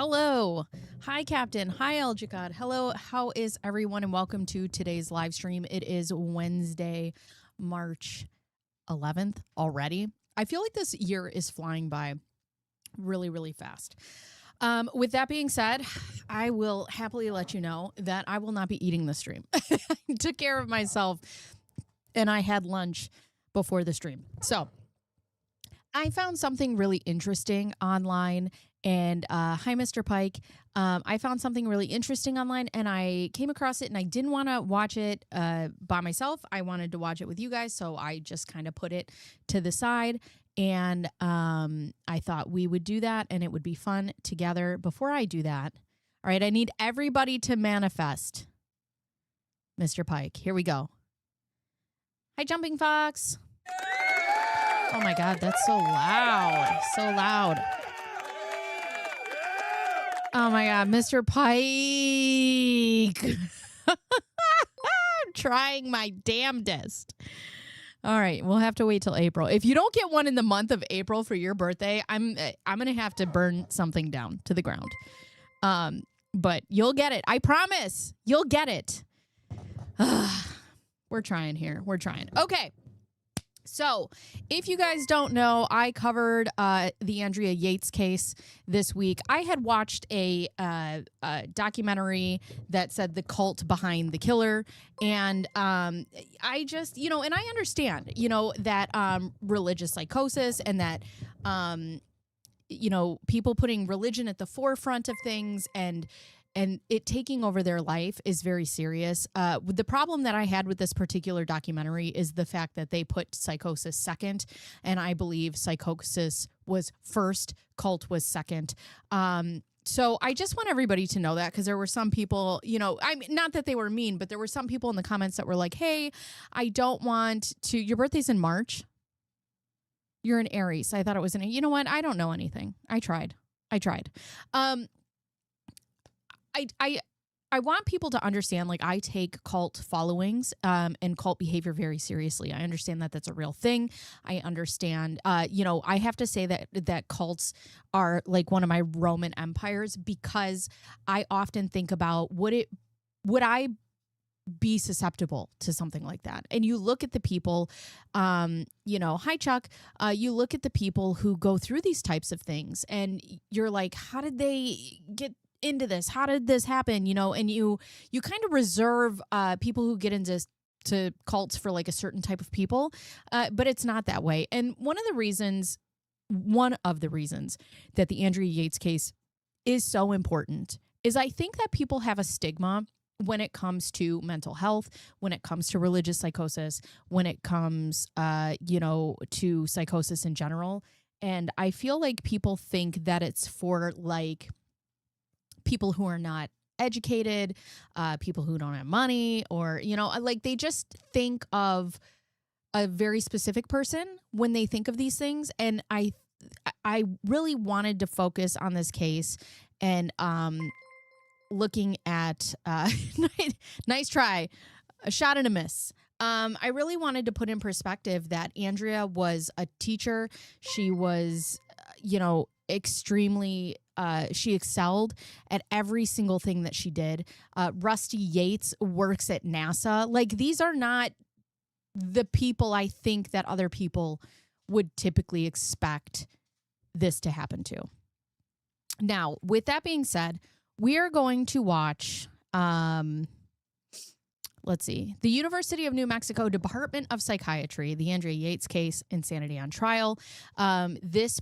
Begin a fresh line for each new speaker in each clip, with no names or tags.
Hello. Hi, Captain. Hi, Eljikad. Hello. How is everyone? And welcome to today's live stream. It is Wednesday, March 11th already. I feel like this year is flying by really, really fast. With that being said, I will happily let you know that I will not be eating the stream. I took care of myself and I had lunch before the stream. So I found something really interesting online. And hi, Mr. Pike. I found something really interesting online and I came across it and I didn't want to watch it by myself. I wanted to watch it with you guys. So I just kind of put it to the side and I thought we would do that and it would be fun together. Before I do that, all right, I need everybody to manifest. Mr. Pike, here we go. Hi, Jumping Fox. Oh my God, that's so loud. So loud. Oh my God, Mr. Pike. I'm trying my damnedest. All right, we'll have to wait till April. If you don't get one in the month of April for your birthday, I'm going to have to burn something down to the ground. But you'll get it. I promise. You'll get it. We're trying here. We're trying. Okay. So if you guys don't know, I covered the Andrea Yates case this week. I had watched a documentary that said the cult behind the killer. And I just, and I understand, that religious psychosis and that, people putting religion at the forefront of things and it taking over their life is very serious. The problem that I had with this particular documentary is the fact that they put psychosis second, and I believe psychosis was first, cult was second. So I just want everybody to know that because there were some people, not that they were mean, but there were some people in the comments that were like, hey, I don't want to, your birthday's in March. You're an Aries. I thought it was you know what? I don't know anything. I tried. I want people to understand, like, I take cult followings and cult behavior very seriously. I understand that that's a real thing. I understand, I have to say that cults are like one of my Roman empires because I often think about would I be susceptible to something like that? And you look at the people, hi, Chuck, you look at the people who go through these types of things and you're like, how did they get into this? How did this happen? And you kind of reserve people who get into cults for like a certain type of people, but it's not that way. And one of the reasons that the Andrea Yates case is so important is I think that people have a stigma when it comes to mental health, when it comes to religious psychosis, when it comes, to psychosis in general. And I feel like people think that it's for like people who are not educated, people who don't have money, or, like they just think of a very specific person when they think of these things. And I really wanted to focus on this case and looking at, nice try, a shot and a miss. I really wanted to put in perspective that Andrea was a teacher. She was, extremely, she excelled at every single thing that she did. Rusty Yates works at NASA. Like, these are not the people I think that other people would typically expect this to happen to. Now, with that being said, we are going to watch, let's see, the University of New Mexico Department of Psychiatry, the Andrea Yates case, Insanity on Trial. This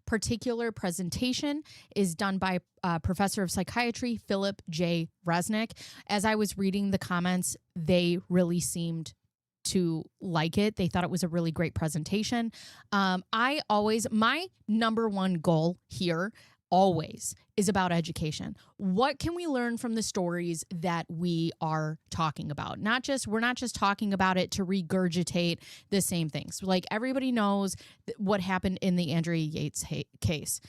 particular presentation is done by Professor of Psychiatry, Philip J. Resnick. As I was reading the comments, they really seemed to like it. They thought it was a really great presentation. My number one goal here always is about education. What can we learn from the stories that we are talking about? We're not just talking about it to regurgitate the same things. Like, everybody knows what happened in the Andrea Yates case.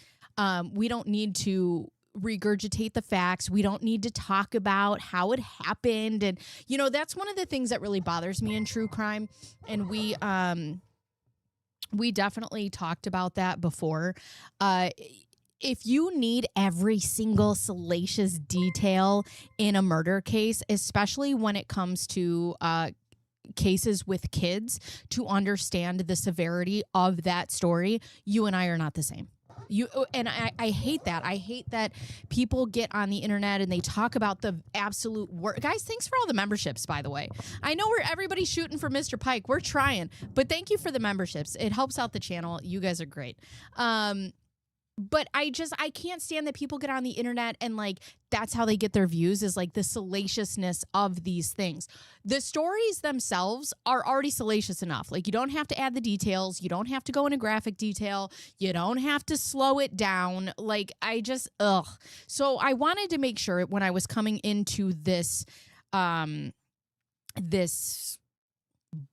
We don't need to regurgitate the facts. We don't need to talk about how it happened. And, that's one of the things that really bothers me in true crime. And we definitely talked about that before. if you need every single salacious detail in a murder case, especially when it comes to cases with kids, to understand the severity of that story, you and I are not the same. I hate that. I hate that people get on the internet and they talk about the absolute worst. Guys, thanks for all the memberships, by the way. I know everybody's shooting for Mr. Pike. We're trying, but thank you for the memberships. It helps out the channel. You guys are great. But I can't stand that people get on the internet and like that's how they get their views, is like the salaciousness of these things. The stories themselves are already salacious enough. Like, you don't have to add the details. You don't have to go into graphic detail. You don't have to slow it down. Like, So I wanted to make sure when I was coming into this, this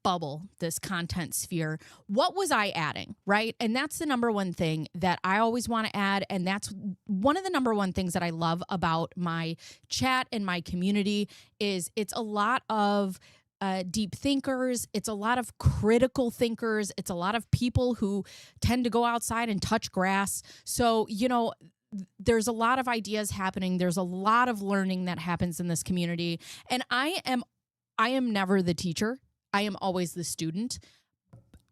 bubble, this content sphere, what was I adding, right? And that's the number one thing that I always want to add. And that's one of the number one things that I love about my chat and my community is it's a lot of deep thinkers. It's a lot of critical thinkers. It's a lot of people who tend to go outside and touch grass. So, there's a lot of ideas happening. There's a lot of learning that happens in this community. And I am never the teacher. I am always the student,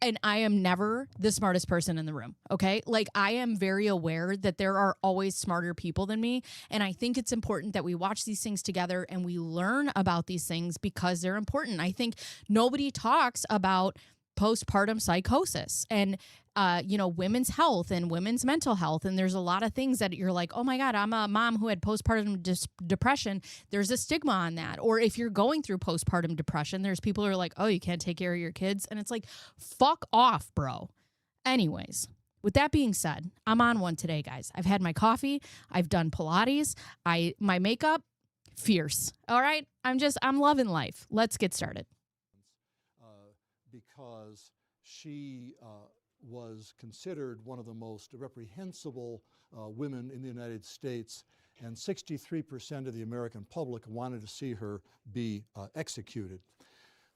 and I am never the smartest person in the room, okay? Like, I am very aware that there are always smarter people than me, and I think it's important that we watch these things together and we learn about these things because they're important. I think nobody talks about postpartum psychosis and women's health and women's mental health. And there's a lot of things that you're like, oh my God, I'm a mom who had postpartum depression. There's a stigma on that. Or if you're going through postpartum depression, there's people who are like, oh, you can't take care of your kids. And it's like, fuck off, bro. Anyways, with that being said, I'm on one today, guys. I've had my coffee. I've done Pilates. My makeup, fierce. All right. I'm loving life. Let's get started.
Because she was considered one of the most reprehensible women in the United States, and 63% of the American public wanted to see her be executed.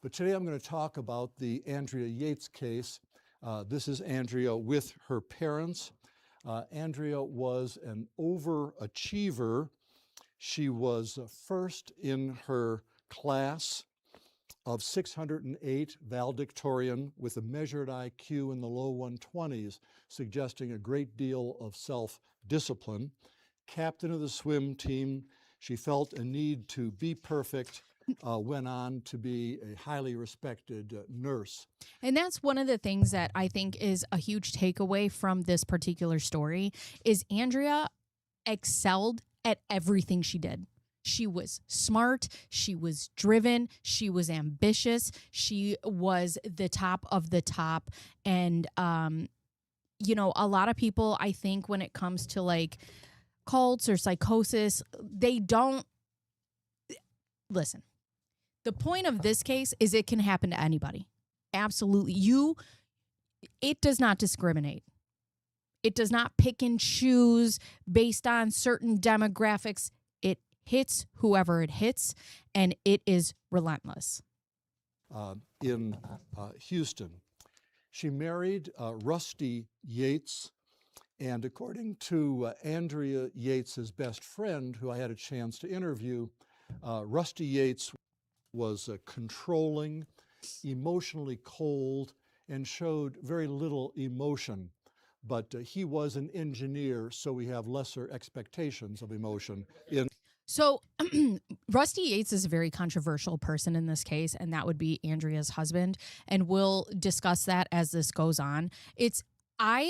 But today I'm going to talk about the Andrea Yates case. This is Andrea with her parents. Andrea was an overachiever. She was first in her class of 608 valedictorian with a measured IQ in the low 120s, suggesting a great deal of self-discipline. Captain of the swim team, she felt a need to be perfect, went on to be a highly respected nurse.
And that's one of the things that I think is a huge takeaway from this particular story is Andrea excelled at everything she did. She was smart. She was driven. She was ambitious. She was the top of the top. And, a lot of people, I think, when it comes to like cults or psychosis, they don't listen. The point of this case is it can happen to anybody. Absolutely. It does not discriminate. It does not pick and choose based on certain demographics. It hits whoever it hits, and it is relentless.
In Houston, she married Rusty Yates, and according to Andrea Yates' best friend, who I had a chance to interview, Rusty Yates was controlling, emotionally cold, and showed very little emotion. But he was an engineer, so we have lesser expectations of emotion.
So Rusty Yates is a very controversial person in this case, and that would be Andrea's husband. And we'll discuss that as this goes on.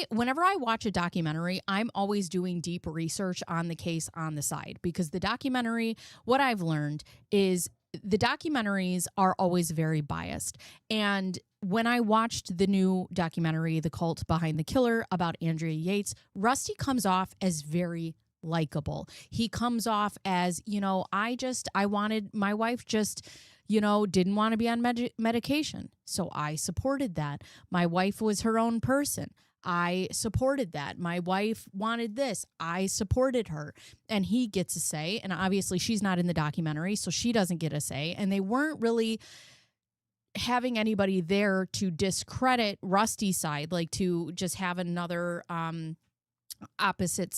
Whenever I watch a documentary, I'm always doing deep research on the case on the side, because the documentary, what I've learned is the documentaries are always very biased. And when I watched the new documentary, The Cult Behind the Killer, about Andrea Yates, Rusty comes off as very likable. He comes off as, my wife just, didn't want to be on medication. So I supported that. My wife was her own person. I supported that. My wife wanted this. I supported her. And he gets a say. And obviously she's not in the documentary, so she doesn't get a say. And they weren't really having anybody there to discredit Rusty's side, like to just have another opposite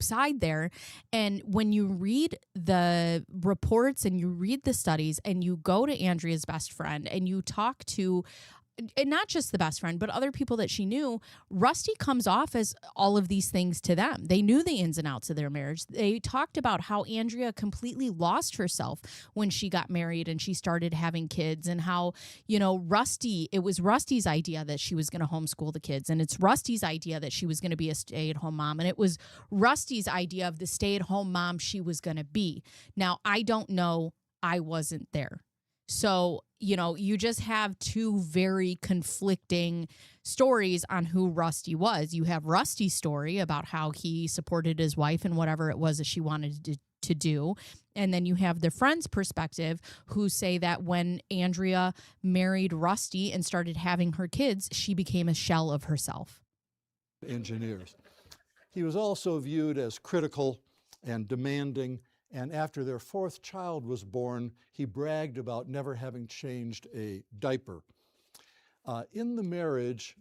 side there. And when you read the reports and you read the studies and you go to Andrea's best friend and you talk to, and not just the best friend, but other people that she knew, Rusty comes off as all of these things to them. They knew the ins and outs of their marriage. They talked about how Andrea completely lost herself when she got married and she started having kids, and how, it was Rusty's idea that she was going to homeschool the kids. And it's Rusty's idea that she was going to be a stay-at-home mom. And it was Rusty's idea of the stay-at-home mom she was going to be. Now, I don't know. I wasn't there. So, you just have two very conflicting stories on who Rusty was. You have Rusty's story about how he supported his wife and whatever it was that she wanted to do. And then you have the friend's perspective, who say that when Andrea married Rusty and started having her kids, she became a shell of herself.
Engineers. He was also viewed as critical and demanding. And after their fourth child was born, he bragged about never having changed a diaper. In the marriage,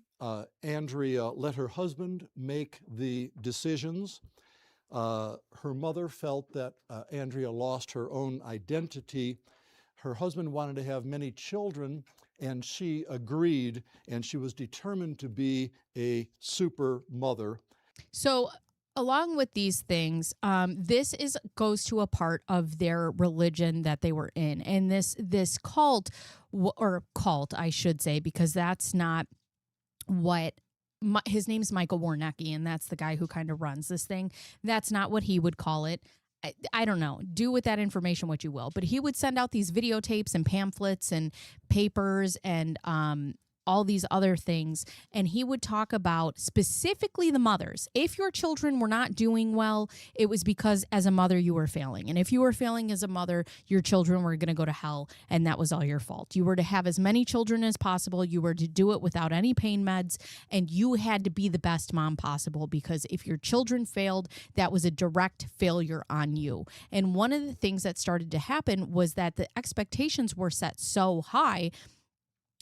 Andrea let her husband make the decisions. Her mother felt that Andrea lost her own identity. Her husband wanted to have many children, and she agreed, and she was determined to be a super mother.
So, along with these things, this goes to a part of their religion that they were in, and this cult, I should say, because that's not what his name's Michael Warnecki, and that's the guy who kind of runs this thing. That's not what he would call it. I don't know. Do with that information what you will. But he would send out these videotapes and pamphlets and papers and all these other things. And he would talk about specifically the mothers. If your children were not doing well, it was because as a mother you were failing. And if you were failing as a mother, your children were going to go to hell, and that was all your fault. You were to have as many children as possible. You were to do it without any pain meds, and you had to be the best mom possible, because if your children failed, that was a direct failure on you. And one of the things that started to happen was that the expectations were set so high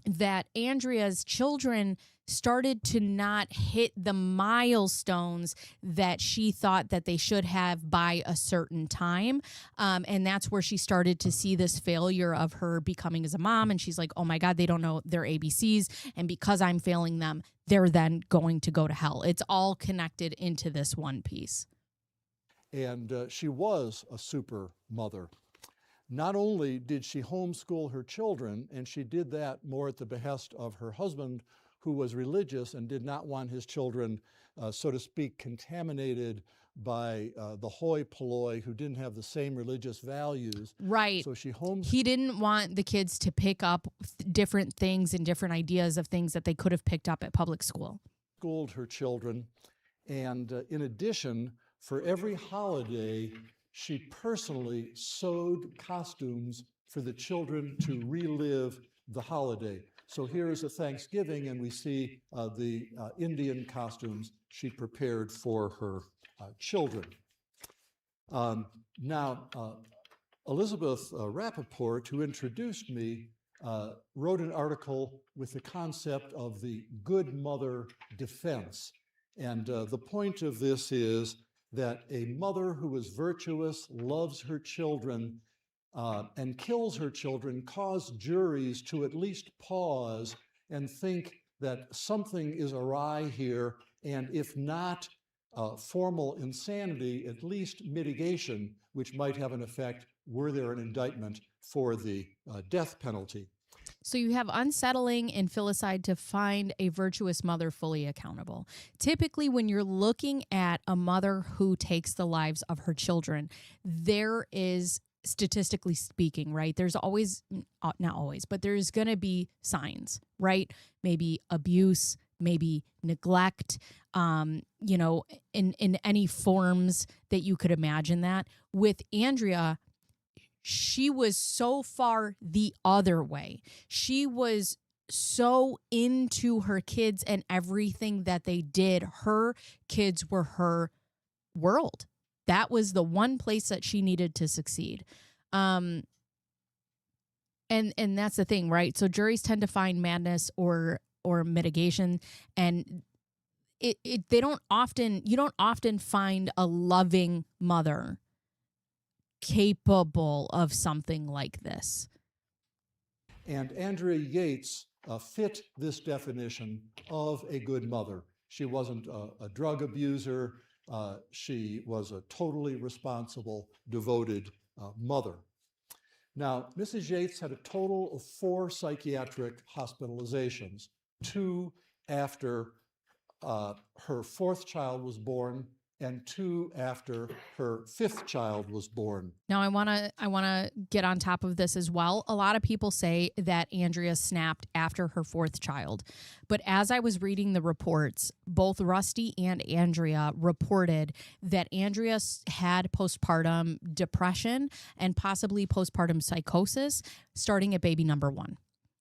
that Andrea's children started to not hit the milestones that she thought that they should have by a certain time. And that's where she started to see this failure of her becoming as a mom. And she's like, oh my God, they don't know their ABCs. And because I'm failing them, they're then going to go to hell. It's all connected into this one piece.
And she was a super mother. Not only did she homeschool her children, and she did that more at the behest of her husband, who was religious and did not want his children, so to speak, contaminated by the hoi polloi who didn't have the same religious values.
Right.
So
he didn't want the kids to pick up different things and different ideas of things that they could have picked up at public school.
Schooled her children, and in addition, for every holiday, she personally sewed costumes for the children to relive the holiday. So here is a Thanksgiving, and we see the Indian costumes she prepared for her children. Now, Elizabeth Rappaport, who introduced me, wrote an article with the concept of the good mother defense. And the point of this is that a mother who is virtuous, loves her children, and kills her children, cause juries to at least pause and think that something is awry here, and if not formal insanity, at least mitigation, which might have an effect were there an indictment for the death penalty.
So you have unsettling and filicide to find a virtuous mother fully accountable. Typically, when you're looking at a mother who takes the lives of her children, there is, statistically speaking, right? There's always, not always, but there's going to be signs, right? Maybe abuse, maybe neglect, in any forms that you could imagine that. With Andrea, she was so far the other way. She was so into her kids and everything that they did. Her kids were her world. That was the one place that she needed to succeed. And that's the thing, right? So juries tend to find madness or mitigation, and they don't often, you don't often find a loving mother capable of something like this.
And Andrea Yates fit this definition of a good mother. She wasn't a drug abuser. She was a totally responsible, devoted mother. Now, Mrs. Yates had a total of 4 psychiatric hospitalizations, 2 after her 4th child was born and 2 after her 5th child was born.
Now I want to get on top of this as well. A lot of people say that Andrea snapped after her 4th child. But as I was reading the reports, both Rusty and Andrea reported that Andrea had postpartum depression and possibly postpartum psychosis starting at baby number 1.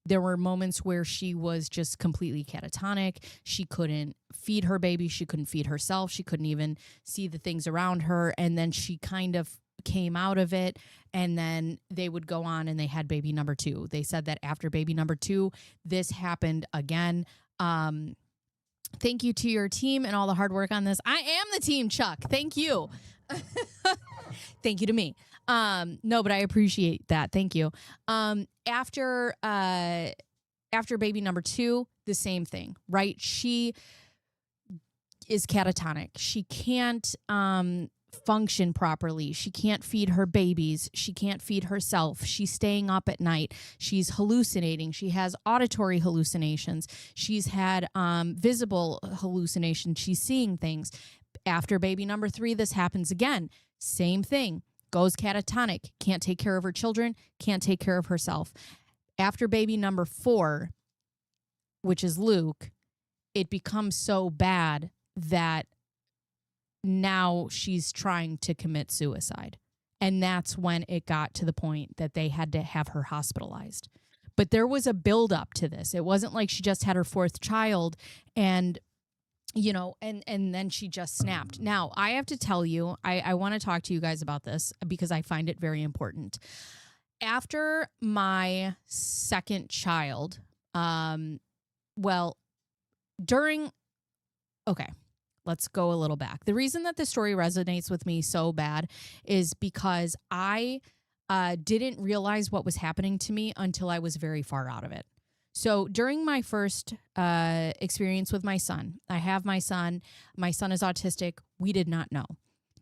There were moments where she was just completely catatonic. She couldn't feed her baby. She couldn't feed herself. She couldn't even see the things around her. And then she kind of came out of it. And then they would go on and they had baby number 2. They said that after baby number 2, this happened again. Thank you to your team and all the hard work on this. I am the team, Chuck. Thank you. Thank you to me. No, but I appreciate that. Thank you. After baby number 2, the same thing, right? She is catatonic. She can't function properly. She can't feed her babies. She can't feed herself. She's staying up at night. She's hallucinating. She has auditory hallucinations. She's had visible hallucinations. She's seeing things. After baby number 3, this happens again. Same thing. Goes catatonic, can't take care of her children, can't take care of herself. After baby number 4, which is Luke, it becomes so bad that now she's trying to commit suicide. And that's when it got to the point that they had to have her hospitalized. But there was a buildup to this. It wasn't like she just had her 4th child and and then she just snapped. Now, I have to tell you, I want to talk to you guys about this because I find it very important. After my 2nd child, let's go a little back. The reason that this story resonates with me so bad is because I didn't realize what was happening to me until I was very far out of it. So during my first experience with my son, I have my son. My son is autistic. We did not know.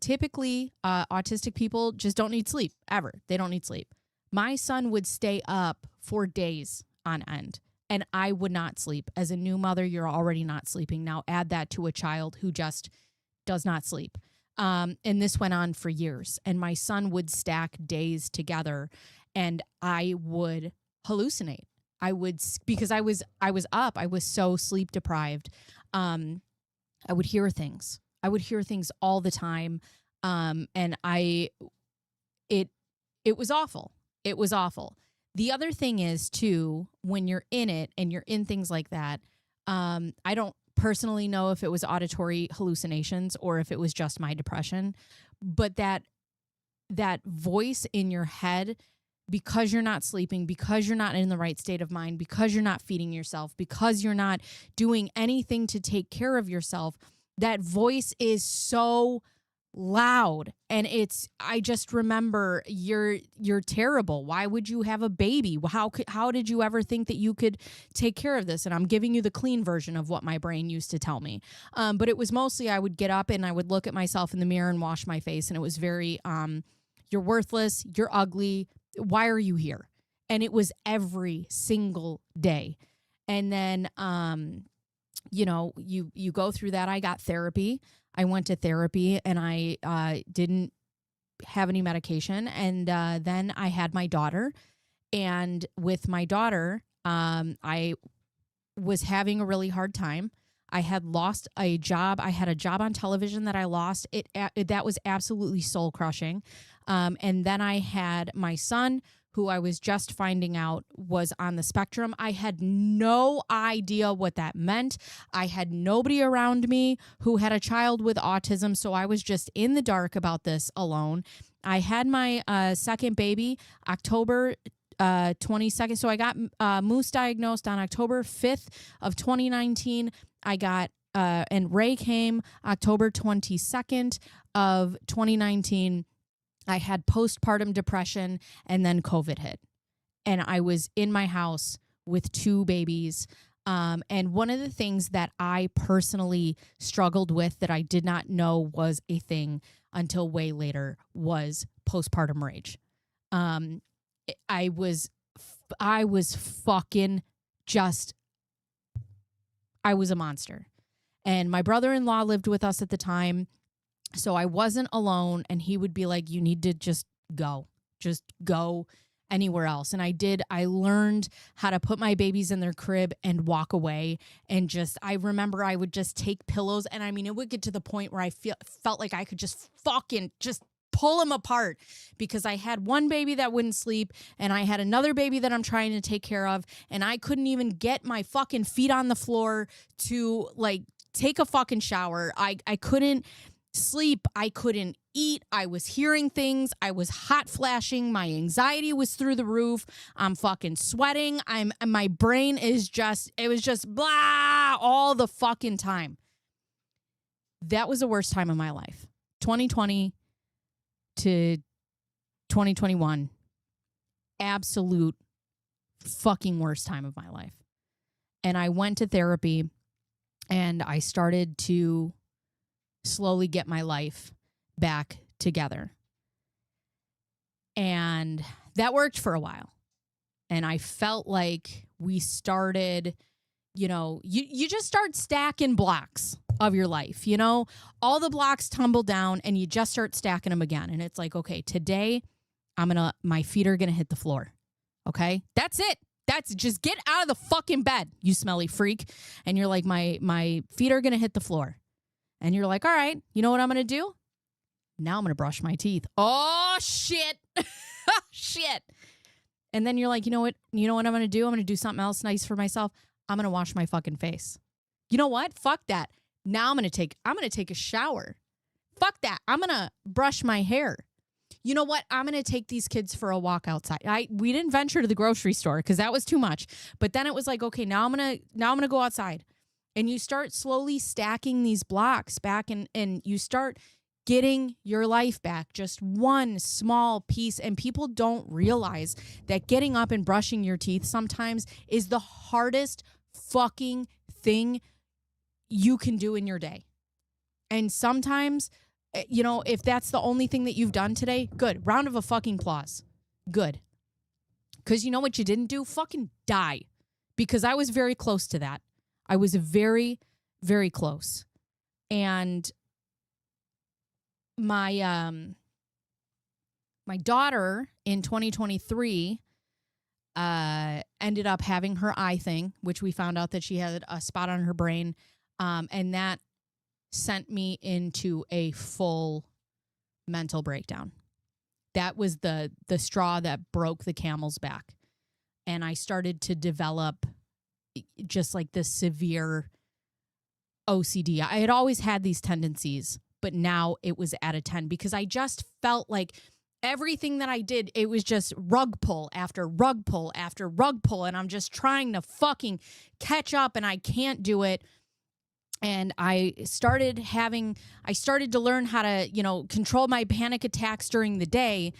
Typically, autistic people just don't need sleep, ever. They don't need sleep. My son would stay up for days on end, and I would not sleep. As a new mother, you're already not sleeping. Now add that to a child who just does not sleep. And this went on for years, and my son would stack days together, and I would hallucinate. Because I was up. I was so sleep deprived. I would hear things. I would hear things all the time. And it was awful. It was awful. The other thing is too, when you're in it and you're in things like that, I don't personally know if it was auditory hallucinations or if it was just my depression, but that voice in your head, because you're not sleeping, because you're not in the right state of mind, because you're not feeding yourself, because you're not doing anything to take care of yourself, that voice is so loud. And I just remember, you're terrible. Why would you have a baby? How did you ever think that you could take care of this? And I'm giving you the clean version of what my brain used to tell me. But it was mostly, I would get up and I would look at myself in the mirror and wash my face. And it was very, you're worthless. You're ugly. Why are you here? And it was every single day. And then, you go through that. I got therapy. I went to therapy and I didn't have any medication. And then I had my daughter. And with my daughter, I was having a really hard time. I had lost a job. I had a job on television that I lost. That was absolutely soul crushing. And then I had my son, who I was just finding out was on the spectrum. I had no idea what that meant. I had nobody around me who had a child with autism, so I was just in the dark about this alone. I had my second baby October 22nd. So I got Moose diagnosed on October 5th of 2019. I got and Ray came October 22nd of 2019. I had postpartum depression, and then COVID hit. And I was in my house with 2 babies. And one of the things that I personally struggled with that I did not know was a thing until way later was postpartum rage. I was fucking just, I was a monster. And my brother-in-law lived with us at the time, so I wasn't alone. And he would be like, you need to just go anywhere else. And I did. I learned how to put my babies in their crib and walk away. And I remember I would just take pillows. And I mean, it would get to the point where I felt like I could just fucking just pull them apart, because I had one baby that wouldn't sleep and I had another baby that I'm trying to take care of. And I couldn't even get my fucking feet on the floor to like take a fucking shower. I couldn't sleep. I couldn't eat. I was hearing things. I was hot flashing. My anxiety was through the roof. I'm fucking sweating. My brain is just, it was just blah all the fucking time. That was the worst time of my life. 2020 to 2021. Absolute fucking worst time of my life. And I went to therapy and I started to slowly get my life back together. And that worked for a while. And I felt like we started, you just start stacking blocks of your life, all the blocks tumble down and you just start stacking them again. And it's like, okay, today my feet are going to hit the floor. Okay. That's it. That's just get out of the fucking bed, you smelly freak. And you're like, my feet are going to hit the floor. And you're like, all right, you know what I'm going to do? Now I'm going to brush my teeth. Oh, shit. Shit. And then you're like, you know what I'm going to do? I'm going to do something else nice for myself. I'm going to wash my fucking face. You know what? Fuck that. Now I'm going to take a shower. Fuck that. I'm going to brush my hair. You know what? I'm going to take these kids for a walk outside. We didn't venture to the grocery store because that was too much. But then it was like, okay, now I'm going to go outside. And you start slowly stacking these blocks back and you start getting your life back, just one small piece. And people don't realize that getting up and brushing your teeth sometimes is the hardest fucking thing you can do in your day. And sometimes, if that's the only thing that you've done today, good. Round of a fucking applause. Good. Because you know what you didn't do? Fucking die. Because I was very close to that. I was very, very close. And my daughter in 2023 ended up having her eye thing, which we found out that she had a spot on her brain. And that sent me into a full mental breakdown. That was the straw that broke the camel's back. And I started to develop just like this severe OCD. I had always had these tendencies, but now it was at a 10 because I just felt like everything that I did, it was just rug pull after rug pull after rug pull. And I'm just trying to fucking catch up and I can't do it. And I started to learn how to, control my panic attacks during the day,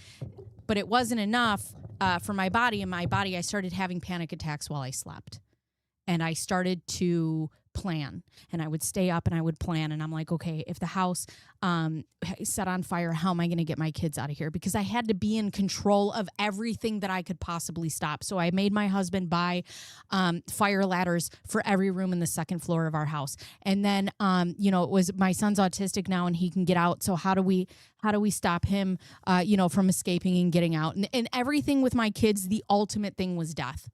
but it wasn't enough for my body. And my body, I started having panic attacks while I slept. And I started to plan, and I would stay up and I would plan. And I'm like, okay, if the house set on fire, how am I going to get my kids out of here? Because I had to be in control of everything that I could possibly stop. So I made my husband buy fire ladders for every room in the second floor of our house. And then, it was my son's autistic now and he can get out. So how do we stop him, from escaping and getting out? And everything with my kids, the ultimate thing was death.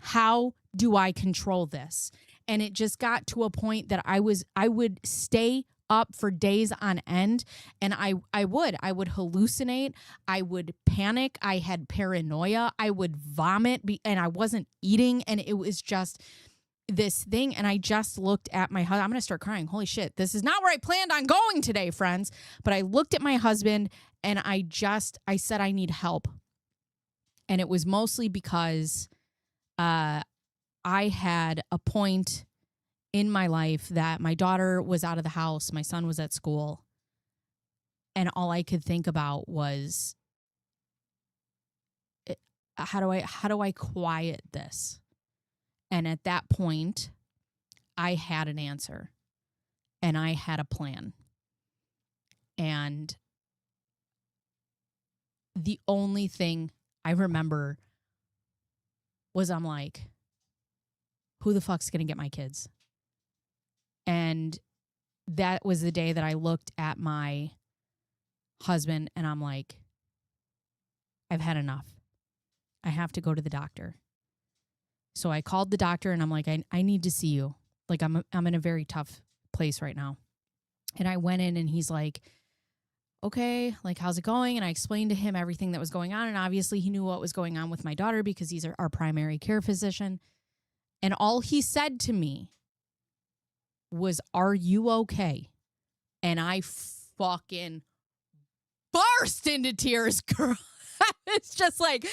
How do I control this? And it just got to a point that I would stay up for days on end, and I would hallucinate, I would panic, I had paranoia, I would vomit, and I wasn't eating, and it was just this thing. And I just looked at my husband. I'm going to start crying. Holy shit, this is not where I planned on going today, friends. But I looked at my husband and I said, I need help. And it was mostly because I had a point in my life that my daughter was out of the house, my son was at school, and all I could think about was, how do I quiet this? And at that point, I had an answer and I had a plan. And the only thing I remember was, I'm like, who the fuck's going to get my kids? And that was the day that I looked at my husband and I'm like, I've had enough. I have to go to the doctor. So I called the doctor and I'm like, I need to see you. Like, I'm in a very tough place right now. And I went in and he's like, okay, like, how's it going? And I explained to him everything that was going on. And obviously he knew what was going on with my daughter because he's our primary care physician. And all he said to me was, are you okay? And I fucking burst into tears, girl. It's just like,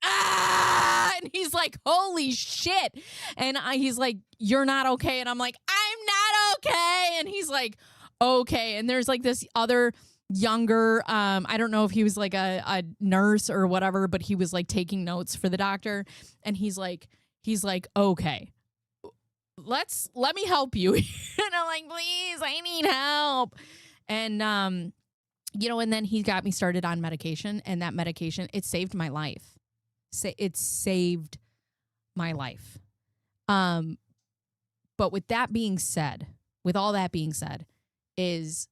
ah! And he's like, holy shit. And he's like, you're not okay. And I'm like, I'm not okay. And he's like, okay. And there's like this other younger, I don't know if he was like a nurse or whatever, but he was like taking notes for the doctor. And he's like, okay, let me help you. And I'm like, please, I need help. And, you know, and then he got me started on medication, and that medication, it saved my life. It saved my life. But with that being said, with all that being said, is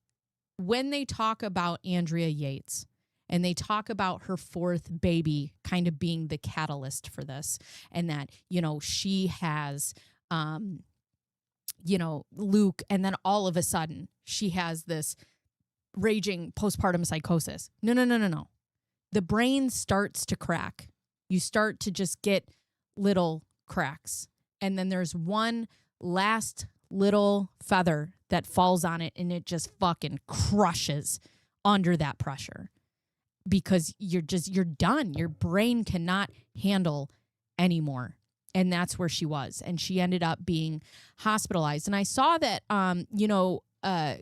when they talk about Andrea Yates and they talk about her fourth baby kind of being the catalyst for this, and that, you know, she has, you know, Luke, and then all of a sudden she has this raging postpartum psychosis. No. The brain starts to crack. You start to just get little cracks. And then there's one last little feather that falls on it, and it just fucking crushes under that pressure because you're done. Your brain cannot handle anymore. And that's where she was. And she ended up being hospitalized. And I saw that, you know,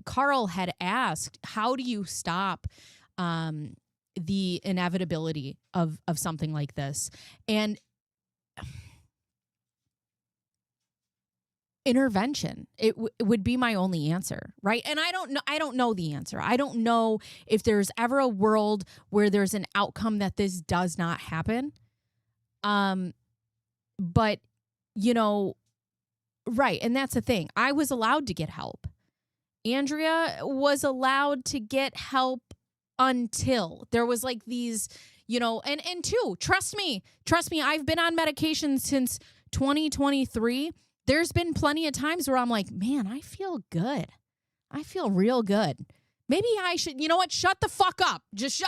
Carl had asked, how do you stop the inevitability of something like this? And intervention, it would be my only answer, right? And I don't know the answer. I don't know if there's ever a world where there's an outcome that this does not happen. But, you know, right, and that's the thing. I was allowed to get help. Andrea was allowed to get help until there was like these, you know, and two, trust me, I've been on medication since 2023. There's been plenty of times where I'm like, man, I feel good. I feel real good. Maybe I should, you know what? Shut the fuck up. Just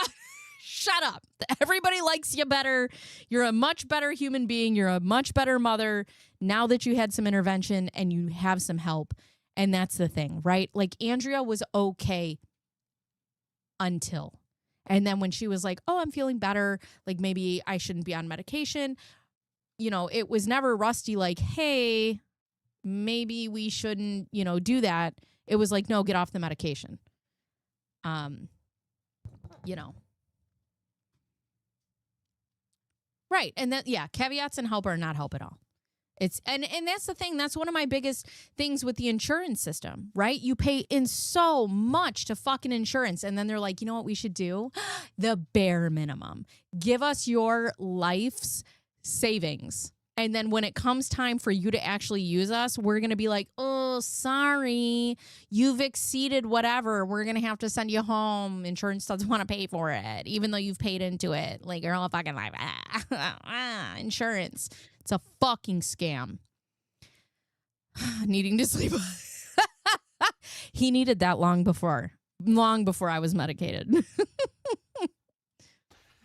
shut up. Everybody likes you better. You're a much better human being. You're a much better mother now that you had some intervention and you have some help. And that's the thing, right? Like, Andrea was okay until. And then when she was like, oh, I'm feeling better, like maybe I shouldn't be on medication, you know, it was never Rusty like, hey, maybe we shouldn't, you know, do that. It was like, no, get off the medication. You know. Right. And that, yeah, caveats and help are not help at all. It's and that's the thing. That's one of my biggest things with the insurance system, right? You pay in so much to fucking insurance. And then they're like, you know what we should do? The bare minimum. Give us your life's savings. And then when it comes time for you to actually use us, we're going to be like, oh, sorry, you've exceeded whatever. We're going to have to send you home. Insurance doesn't want to pay for it, even though you've paid into it. Like, you're all fucking like, insurance. It's a fucking scam. Needing to sleep. He needed that long before I was medicated.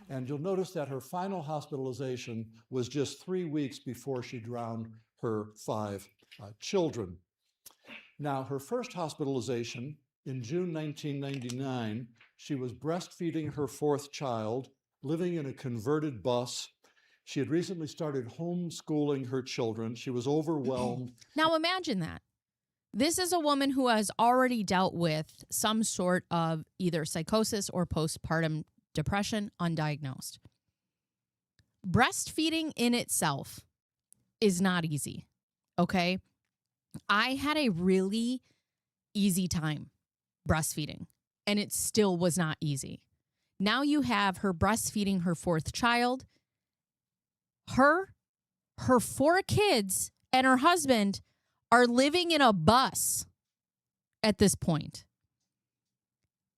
And you'll notice that her final hospitalization was just 3 weeks before she drowned her 5 children. Now, her first hospitalization in June 1999, she was breastfeeding her 4th child, living in a converted bus. She had recently started homeschooling her children. She was overwhelmed.
Now imagine that. This is a woman who has already dealt with some sort of either psychosis or postpartum depression, undiagnosed. Breastfeeding in itself is not easy, okay? I had a really easy time breastfeeding, and it still was not easy. Now you have her breastfeeding her fourth child, her 4 kids, and her husband are living in a bus at this point.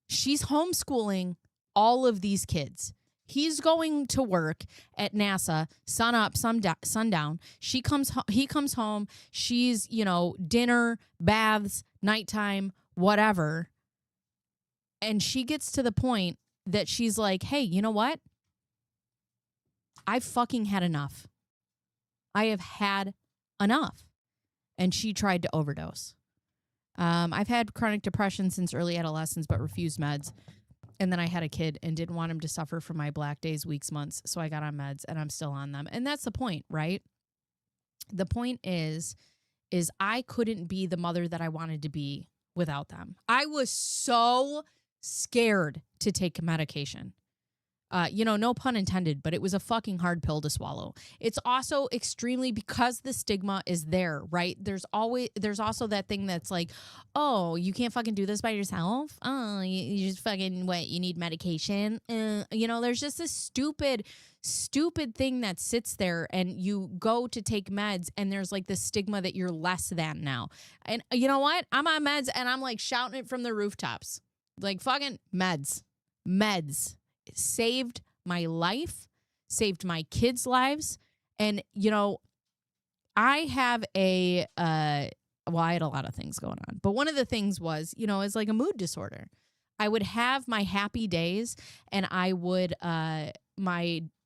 She's homeschooling all of these kids. He's going to work at NASA, sun up, sundown. He comes home. She's, dinner, baths, nighttime, whatever. And she gets to the point that she's like, hey, you know what? I've fucking had enough. I have had enough. And she tried to overdose. I've had chronic depression since early adolescence, but refused meds. And then I had a kid and didn't want him to suffer from my black days, weeks, months. So I got on meds and I'm still on them. And that's the point, right? The point is I couldn't be the mother that I wanted to be without them. I was so scared to take medication. No pun intended, but it was a fucking hard pill to swallow. It's also extremely, because the stigma is there, right? There's also that thing that's like, oh, you can't fucking do this by yourself. Oh, you just fucking, you need medication. There's just this stupid thing that sits there, and you go to take meds and there's like this stigma that you're less than now. And you know what? I'm on meds and I'm like shouting it from the rooftops. Like fucking meds. Saved my life, saved my kids' lives. And, I have I had a lot of things going on. But one of the things was, it's like a mood disorder. I would have my happy days and I would, my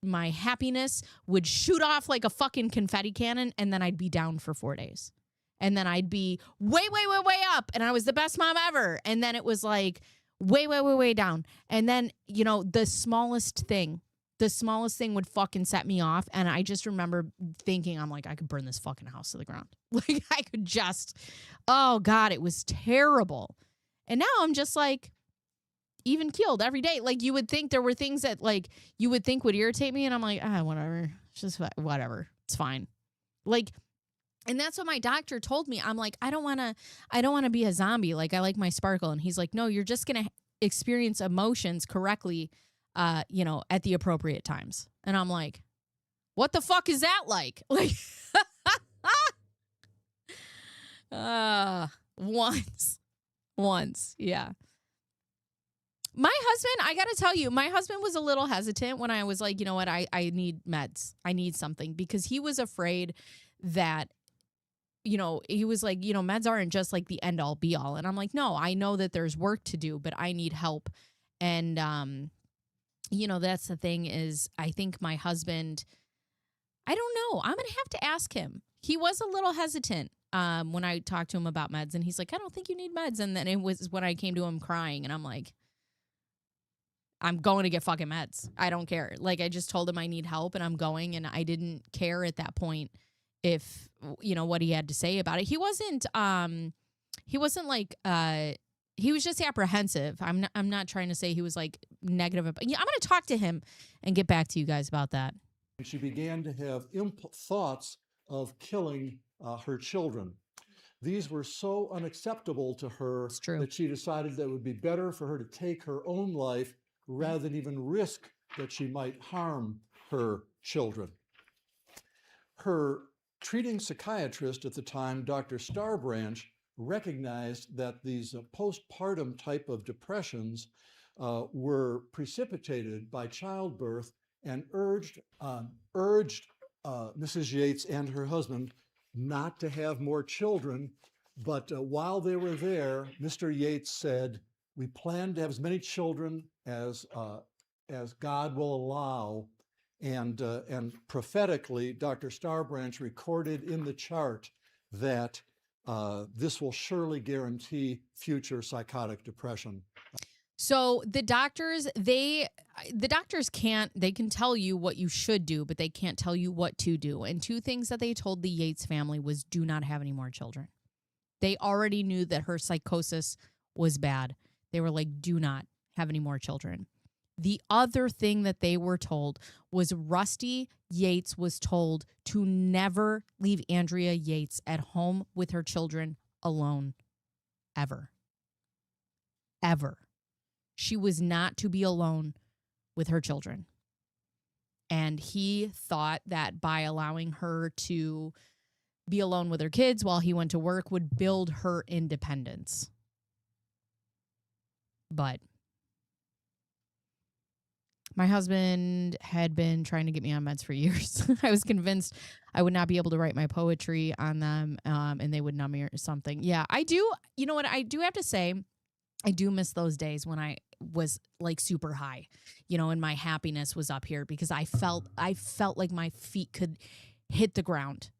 happiness would shoot off like a fucking confetti cannon, and then I'd be down for 4 days. And then I'd be way up, and I was the best mom ever. And then it was like, way down. And then, the smallest thing would fucking set me off. And I just remember thinking, I'm like, I could burn this fucking house to the ground. Like I could just, oh God, it was terrible. And now I'm just like even keeled every day. Like you would think there were things that like you would think would irritate me. And I'm like, whatever. It's just whatever. It's fine. Like, and that's what my doctor told me. I'm like, I don't want to be a zombie. Like I like my sparkle. And he's like, no, you're just going to experience emotions correctly, at the appropriate times. And I'm like, what the fuck is that like? Like, once. Yeah. My husband, I got to tell you, my husband was a little hesitant when I was like, you know what? I need meds. I need something, because he was afraid that, he was like, meds aren't just like the end all be all. And I'm like, no, I know that there's work to do, but I need help. And, that's the thing is, I think my husband, I don't know. I'm going to have to ask him. He was a little hesitant when I talked to him about meds, and he's like, I don't think you need meds. And then it was when I came to him crying, and I'm like, I'm going to get fucking meds. I don't care. Like I just told him I need help and I'm going, and I didn't care at that point if, what he had to say about it. He wasn't like, he was just apprehensive. I'm not trying to say he was like negative. I'm going to talk to him and get back to you guys about that.
She began to have thoughts of killing her children. These were so unacceptable to her that she decided that it would be better for her to take her own life rather than even risk that she might harm her children. Her treating psychiatrist at the time, Dr. Starbranch, recognized that these postpartum type of depressions were precipitated by childbirth, and urged Mrs. Yates and her husband not to have more children. But while they were there, Mr. Yates said, we plan to have as many children as God will allow. And prophetically, Dr. Starbranch recorded in the chart that this will surely guarantee future psychotic depression.
So the doctors can tell you what you should do, but they can't tell you what to do. And two things that they told the Yates family was, do not have any more children. They already knew that her psychosis was bad. They were like, do not have any more children. The other thing that they were told was Rusty Yates was told to never leave Andrea Yates at home with her children alone, ever. Ever. She was not to be alone with her children. And he thought that by allowing her to be alone with her kids while he went to work would build her independence. But my husband had been trying to get me on meds for years. I was convinced I would not be able to write my poetry on them, and they would numb me or something. Yeah, I do. You know what? I do have to say, I do miss those days when I was like super high, and my happiness was up here because I felt like my feet could hit the ground,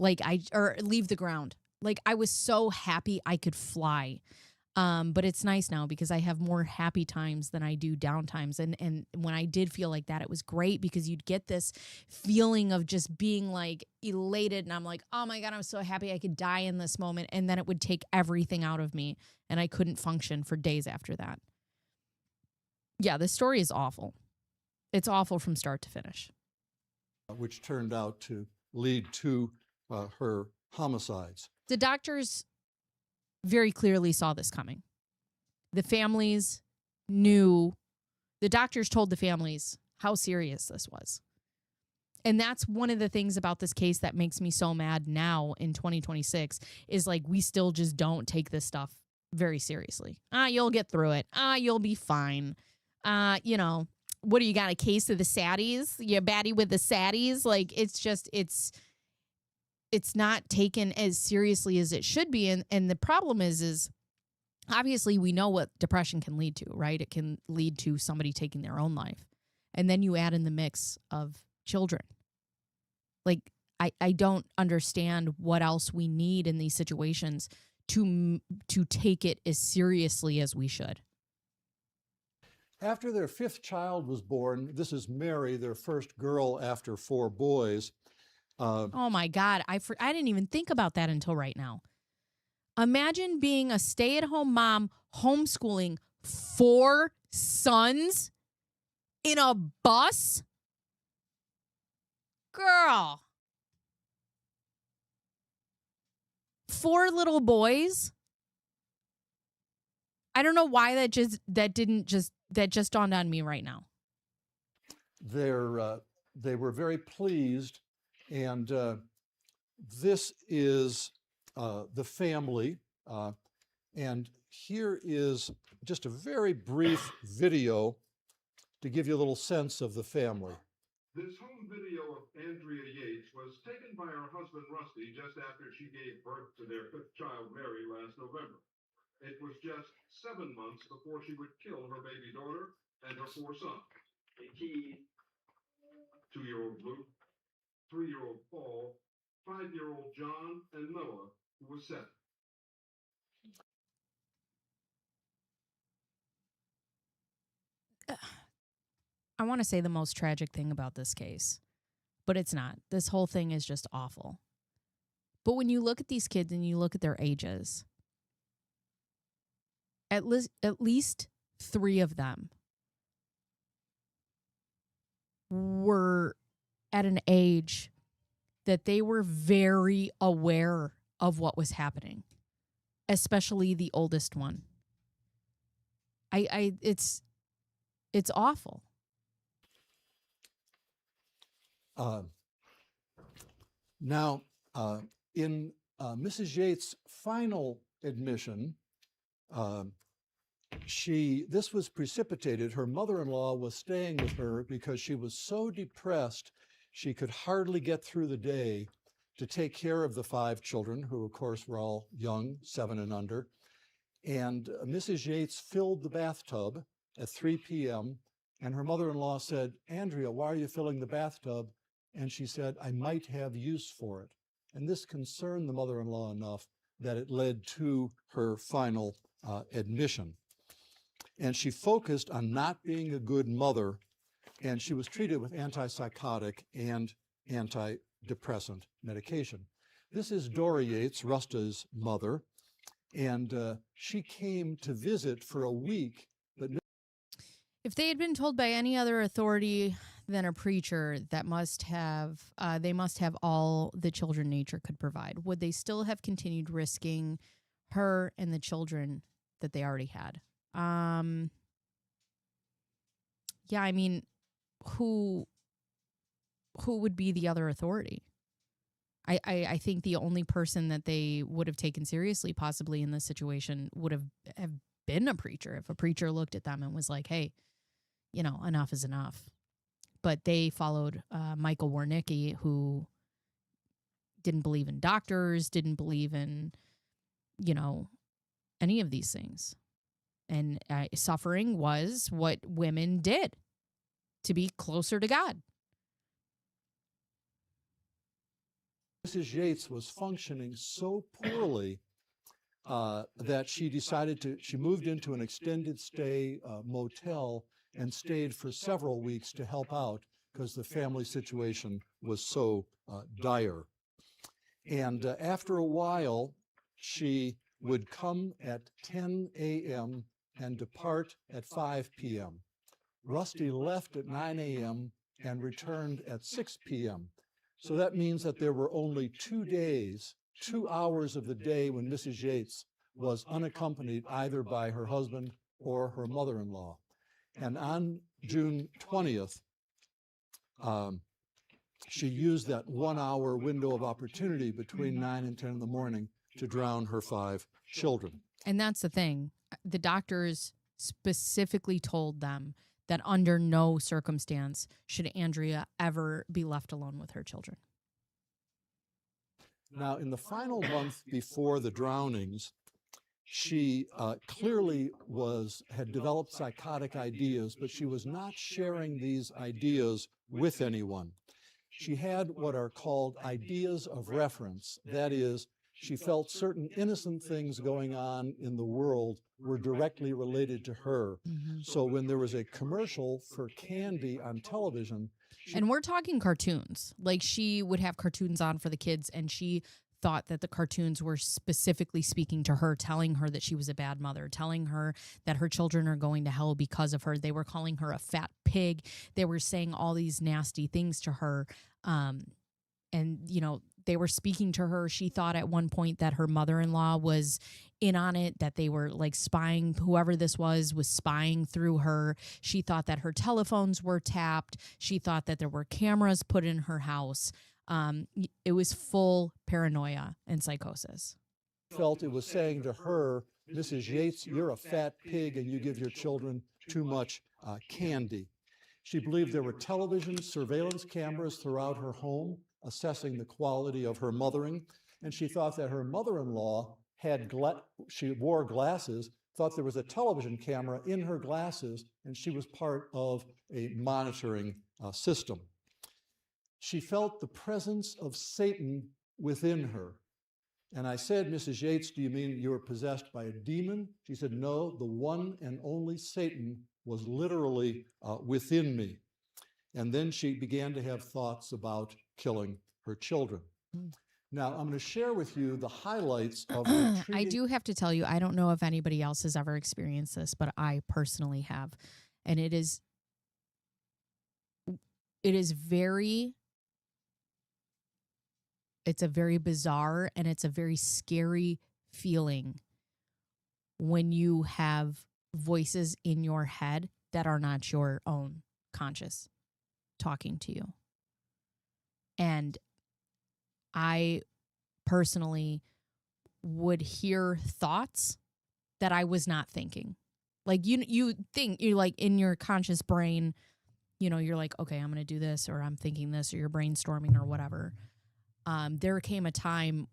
or leave the ground. Like I was so happy I could fly. But it's nice now because I have more happy times than I do down times. And when I did feel like that, it was great because you'd get this feeling of just being like elated. And I'm like, oh my God, I'm so happy I could die in this moment. And then it would take everything out of me and I couldn't function for days after that. Yeah, this story is awful. It's awful from start to finish.
Which turned out to lead to her homicides.
The doctors very clearly saw this coming. The families knew, the doctors told the families how serious this was. And that's one of the things about this case that makes me so mad now in 2026 is like we still just don't take this stuff very seriously. You'll get through it. You'll be fine. What do you got, a case of the saddies? You batty with the saddies? Like it's not taken as seriously as it should be. And the problem is obviously we know what depression can lead to, right? It can lead to somebody taking their own life. And then you add in the mix of children. Like, I don't understand what else we need in these situations to take it as seriously as we should.
After their fifth child was born, this is Mary, their first girl after 4 boys.
Oh my God, I didn't even think about that until right now. Imagine being a stay-at-home mom homeschooling 4 sons in a bus. Girl. 4 little boys. I don't know why that just dawned on me right now.
They were very pleased, and this is the family, and here is just a very brief video to give you a little sense of the family.
This home video of Andrea Yates was taken by her husband Rusty just after she gave birth to their 5th child Mary last November. It was just 7 months before she would kill her baby daughter and her 4 sons. The key: 2-year-old Luke, 3-year-old Paul, 5-year-old John, and Noah, who was 7.
I want to say the most tragic thing about this case, but it's not. This whole thing is just awful. But when you look at these kids and you look at their ages, at least 3 of them were at an age that they were very aware of what was happening, especially the oldest one. It's awful.
Now, in Mrs. Yates' final admission, this was precipitated. Her mother-in-law was staying with her because she was so depressed she could hardly get through the day to take care of the 5 children, who of course were all young, 7 and under. And Mrs. Yates filled the bathtub at 3 p.m. and her mother-in-law said, "Andrea, why are you filling the bathtub?" And she said, "I might have use for it." And this concerned the mother-in-law enough that it led to her final admission. And she focused on not being a good mother, and she was treated with antipsychotic and antidepressant medication. This is Dora Yates, Rusta's mother, And she came to visit for a week, but
If they had been told by any other authority than a preacher that they must have all the children nature could provide, would they still have continued risking her and the children that they already had? Yeah, I mean, who would be the other authority? I think the only person that they would have taken seriously possibly in this situation would have been a preacher. If a preacher looked at them and was like, hey, enough is enough. But they followed Michael Warnicki, who didn't believe in doctors, didn't believe in, any of these things. And suffering was what women did to be closer to God.
Mrs. Yates was functioning so poorly that she moved into an extended stay motel and stayed for several weeks to help out because the family situation was so dire. And after a while, she would come at 10 a.m. and depart at 5 p.m. Rusty left at 9 a.m. and returned at 6 p.m. So that means that there were only 2 days, 2 hours of the day when Mrs. Yates was unaccompanied either by her husband or her mother-in-law. And on June 20th, she used that 1 hour window of opportunity between 9 and 10 in the morning to drown her 5 children.
And that's the thing. The doctors specifically told them that under no circumstance should Andrea ever be left alone with her children.
Now, in the final month before the drownings, she clearly had developed psychotic ideas, but she was not sharing these ideas with anyone. She had what are called ideas of reference. That is, she felt certain innocent things going on in the world were directly related to her. Mm-hmm. So when there was a commercial for candy on television...
And we're talking cartoons. Like, she would have cartoons on for the kids, and she thought that the cartoons were specifically speaking to her, telling her that she was a bad mother, telling her that her children are going to hell because of her. They were calling her a fat pig. They were saying all these nasty things to her. And, they were speaking to her. She thought at one point that her mother-in-law was in on it, that they were like spying, whoever this was spying through her. She thought that her telephones were tapped. She thought that there were cameras put in her house. It was full paranoia and psychosis.
Felt it was saying to her, Mrs. Yates, you're a fat pig and you give your children too much candy. She believed there were television surveillance cameras throughout her home assessing the quality of her mothering, and she thought that her mother-in-law she wore glasses, thought there was a television camera in her glasses, and she was part of a monitoring system. She felt the presence of Satan within her. And I said, Mrs. Yates, do you mean you were possessed by a demon? She said, no, the one and only Satan was literally within me. And then she began to have thoughts about killing her children. Now, I'm going to share with you the highlights of her treating.
I do have to tell you, I don't know if anybody else has ever experienced this, but I personally have. And it's a very bizarre and it's a very scary feeling when you have voices in your head that are not your own conscious talking to you. And I personally would hear thoughts that I was not thinking. Like you think, you're like in your conscious brain, you're like, okay, I'm going to do this, or I'm thinking this, or you're brainstorming or whatever. There came a time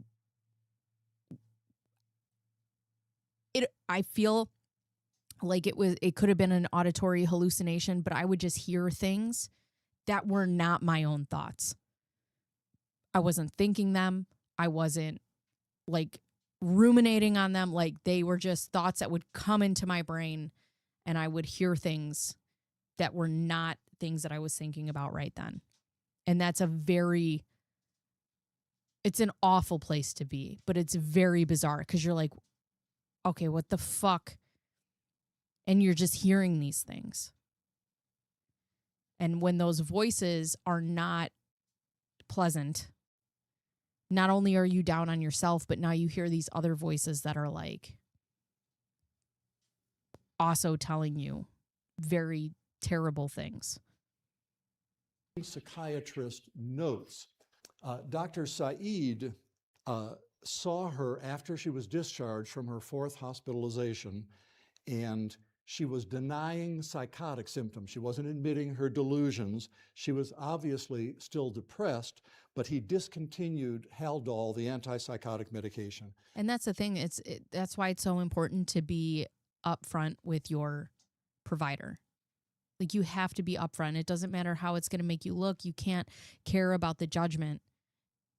I feel like it could have been an auditory hallucination, but I would just hear things that were not my own thoughts. I wasn't thinking them. I wasn't like ruminating on them. Like, they were just thoughts that would come into my brain, and I would hear things that were not things that I was thinking about right then. And that's it's an awful place to be, but it's very bizarre because you're like, okay, what the fuck? And you're just hearing these things. And when those voices are not pleasant, not only are you down on yourself, but now you hear these other voices that are like also telling you very terrible things.
Psychiatrist notes, Dr. Saeed saw her after she was discharged from her 4th hospitalization, and she was denying psychotic symptoms. She wasn't admitting her delusions. She was obviously still depressed, but he discontinued Haldol, the antipsychotic medication.
And that's the thing. That's why it's so important to be upfront with your provider. Like, you have to be upfront. It doesn't matter how it's going to make you look. You can't care about the judgment,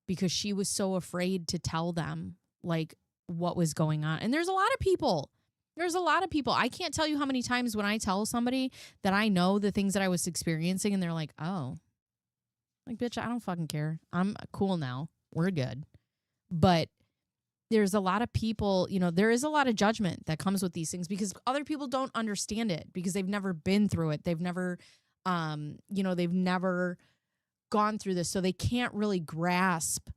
because she was so afraid to tell them like what was going on. And there's a lot of people. I can't tell you how many times when I tell somebody that I know the things that I was experiencing and they're like, oh, like, bitch, I don't fucking care. I'm cool now. We're good. But there's a lot of people, there is a lot of judgment that comes with these things because other people don't understand it because they've never been through it. They've never, they've never gone through this. So they can't really grasp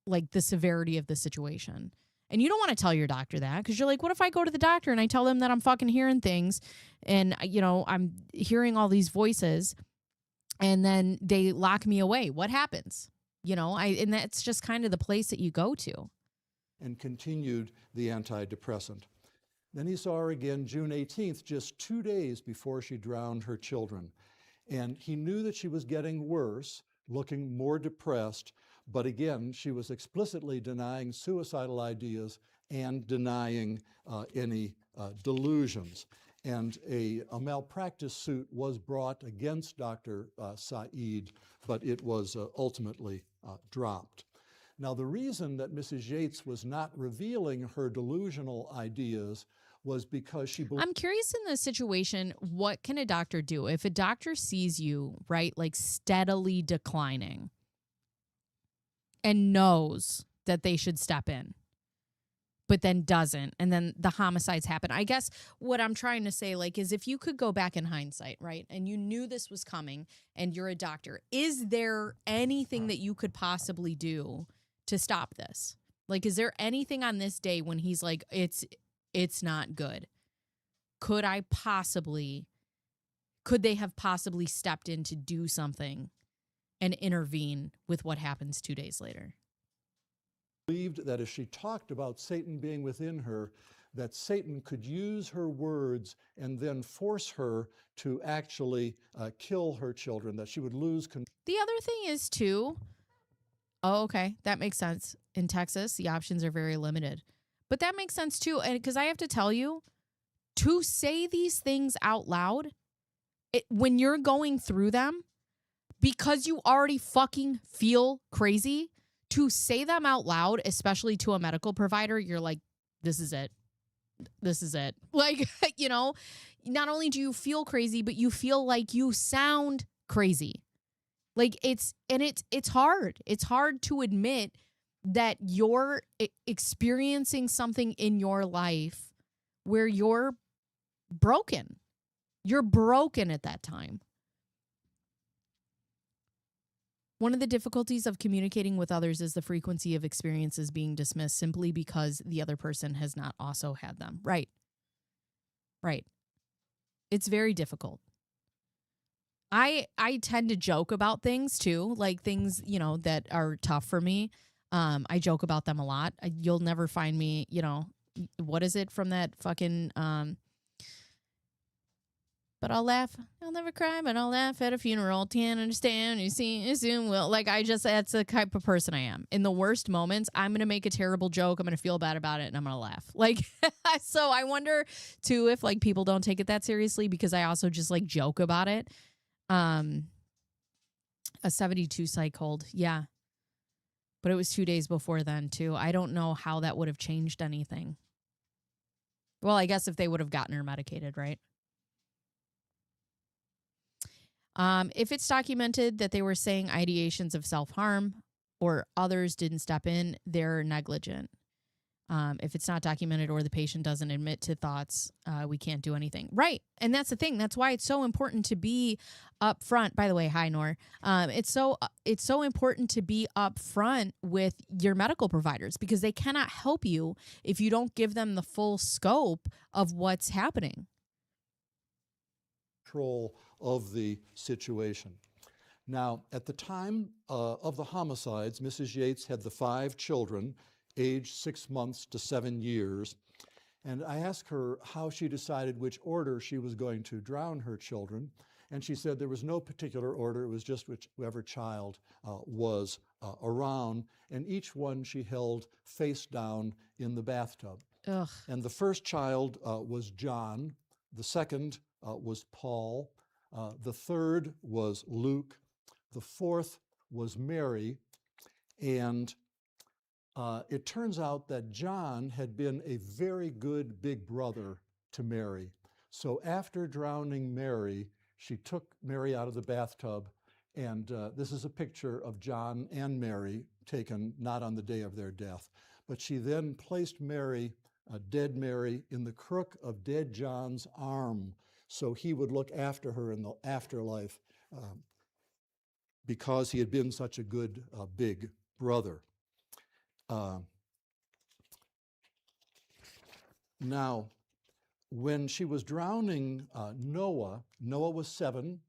like the severity of the situation. And you don't want to tell your doctor that because you're like, what if I go to the doctor and I tell them that I'm fucking hearing things and, I'm hearing all these voices and then they lock me away? What happens? And that's just kind of the place that you go to.
And continued the antidepressant. Then he saw her again June 18th, just 2 days before she drowned her children. And he knew that she was getting worse, looking more depressed, but again, she was explicitly denying suicidal ideas and denying any delusions. And a malpractice suit was brought against Dr. Saeed, but it was ultimately dropped. Now, the reason that Mrs. Yates was not revealing her delusional ideas was because she believed—
I'm curious in this situation, what can a doctor do? If a doctor sees you, right, like steadily declining and knows that they should step in, but then doesn't, and then the homicides happen. I guess what I'm trying to say, like, is if you could go back in hindsight, right, and you knew this was coming and you're a doctor, is there anything that you could possibly do to stop this? Like, is there anything on this day when he's like, it's not good? Could they have possibly stepped in to do something and intervene with what happens 2 days later?
Believed that if she talked about Satan being within her, that Satan could use her words and then force her to actually kill her children, that she would lose control.
The other thing is, too, oh, okay, that makes sense. In Texas, the options are very limited. But that makes sense, too, and because I have to tell you, to say these things out loud, when you're going through them, because you already fucking feel crazy, to say them out loud, especially to a medical provider, you're like, this is it. This is it. Like, not only do you feel crazy, but you feel like you sound crazy. Like, it's hard. It's hard to admit that you're experiencing something in your life where you're broken. You're broken at that time. One of the difficulties of communicating with others is the frequency of experiences being dismissed simply because the other person has not also had them. Right. It's very difficult. I tend to joke about things too, like things, that are tough for me. I joke about them a lot. You'll never find me, what is it from that fucking, but I'll laugh. I'll never cry, but I'll laugh at a funeral. Can't understand. You see, you soon will. Like, that's the type of person I am. In the worst moments, I'm going to make a terrible joke. I'm going to feel bad about it, and I'm going to laugh. Like, so I wonder, too, if, like, people don't take it that seriously because I also just, like, joke about it. A 72 psych hold. Yeah. But it was 2 days before then, too. I don't know how that would have changed anything. Well, I guess if they would have gotten her medicated, right? If it's documented that they were saying ideations of self-harm or others didn't step in, they're negligent. If it's not documented or the patient doesn't admit to thoughts, we can't do anything. Right. And that's the thing. That's why it's so important to be upfront. By the way, hi, Nor. It's so important to be upfront with your medical providers because they cannot help you if you don't give them the full scope of what's happening.
Control of the situation. Now, at the time of the homicides, Mrs. Yates had the 5 children, aged 6 months to 7 years. And I asked her how she decided which order she was going to drown her children. And she said there was no particular order. It was just whichever child was around. And each one she held face down in the bathtub.
Ugh.
And the first child was John. The second was Paul. The third was Luke. The fourth was Mary. And it turns out that John had been a very good big brother to Mary. So after drowning Mary, she took Mary out of the bathtub. And this is a picture of John and Mary taken not on the day of their death. But she then placed Mary, dead Mary, in the crook of dead John's arm so he would look after her in the afterlife because he had been such a good big brother. Now, when she was drowning Noah was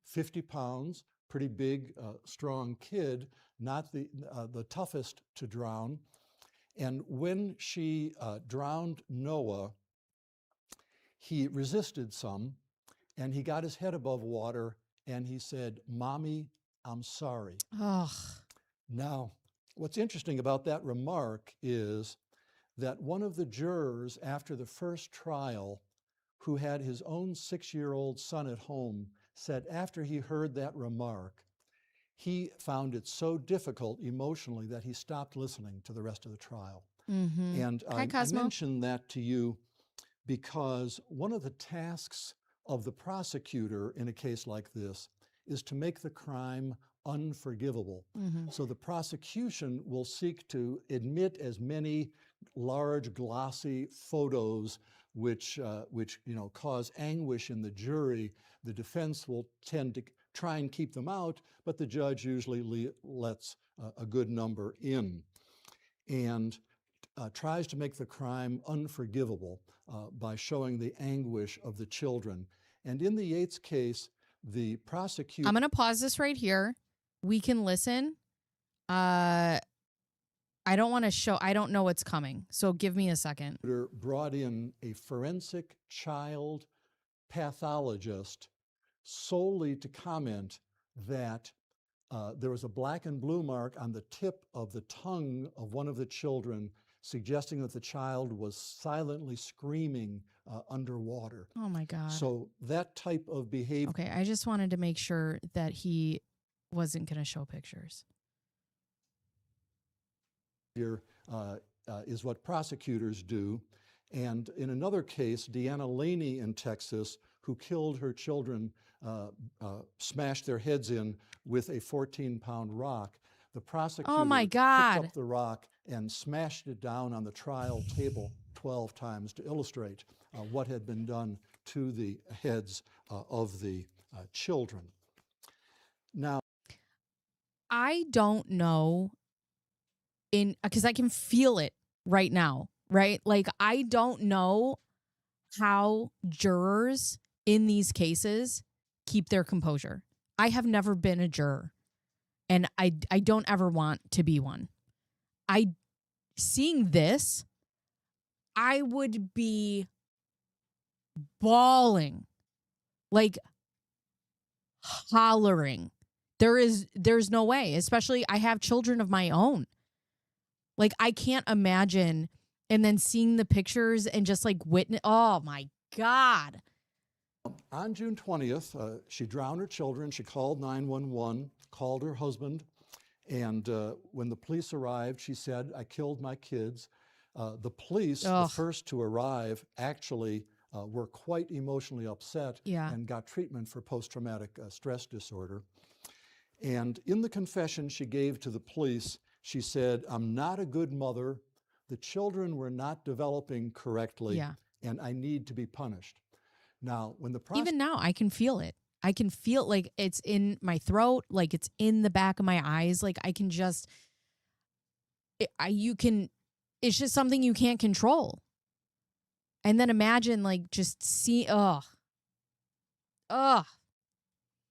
50 pounds, pretty big, strong kid, not the toughest to drown. And when she drowned Noah, he resisted some, and he got his head above water, and he said, "Mommy, I'm sorry."
Ugh.
Now, what's interesting about that remark is that one of the jurors after the first trial, who had his own 6-year-old son at home, said after he heard that remark, he found it so difficult emotionally that he stopped listening to the rest of the trial.
Mm-hmm.
And I mention that to you because one of the tasks of the prosecutor in a case like this is to make the crime unforgivable.
Mm-hmm.
So the prosecution will seek to admit as many large, glossy photos which cause anguish in the jury. The defense will tend to try and keep them out, but the judge usually lets a good number in and tries to make the crime unforgivable by showing the anguish of the children. And in the Yates case, the prosecutor...
I'm going to pause this right here. We can listen. I don't want to show, I don't know what's coming. So give me a second.
Brought in a forensic child pathologist solely to comment that there was a black and blue mark on the tip of the tongue of one of the children, suggesting that the child was silently screaming underwater.
Oh my God.
So that type of behavior...
Okay, I just wanted to make sure that he wasn't going to show pictures.
Is what prosecutors do. And in another case, Deanna Laney in Texas, who killed her children, smashed their heads in with a 14-pound rock. The prosecutor picked up the rock and smashed it down on the trial table 12 times to illustrate what had been done to the heads of the children. Now,
I don't know, because I can feel it right now, right? Like, I don't know how jurors in these cases keep their composure. I have never been a juror, and I don't ever want to be one. Seeing this, I would be bawling, like hollering. There's no way, especially I have children of my own. Like, I can't imagine, and then seeing the pictures and just like witness, oh my God.
On June 20th, she drowned her children. She called 911, called her husband, and when the police arrived, she said, "I killed my kids." The police, the first to arrive, actually were quite emotionally upset and got treatment for post-traumatic stress disorder. And in the confession she gave to the police, she said, "I'm not a good mother. the children were not developing correctly,
Yeah.
and I need to be punished. Now, when the
Even now, I can feel it. I can feel like it's in my throat, like it's in the back of my eyes. Like I can just, it's just something you can't control. And then imagine like just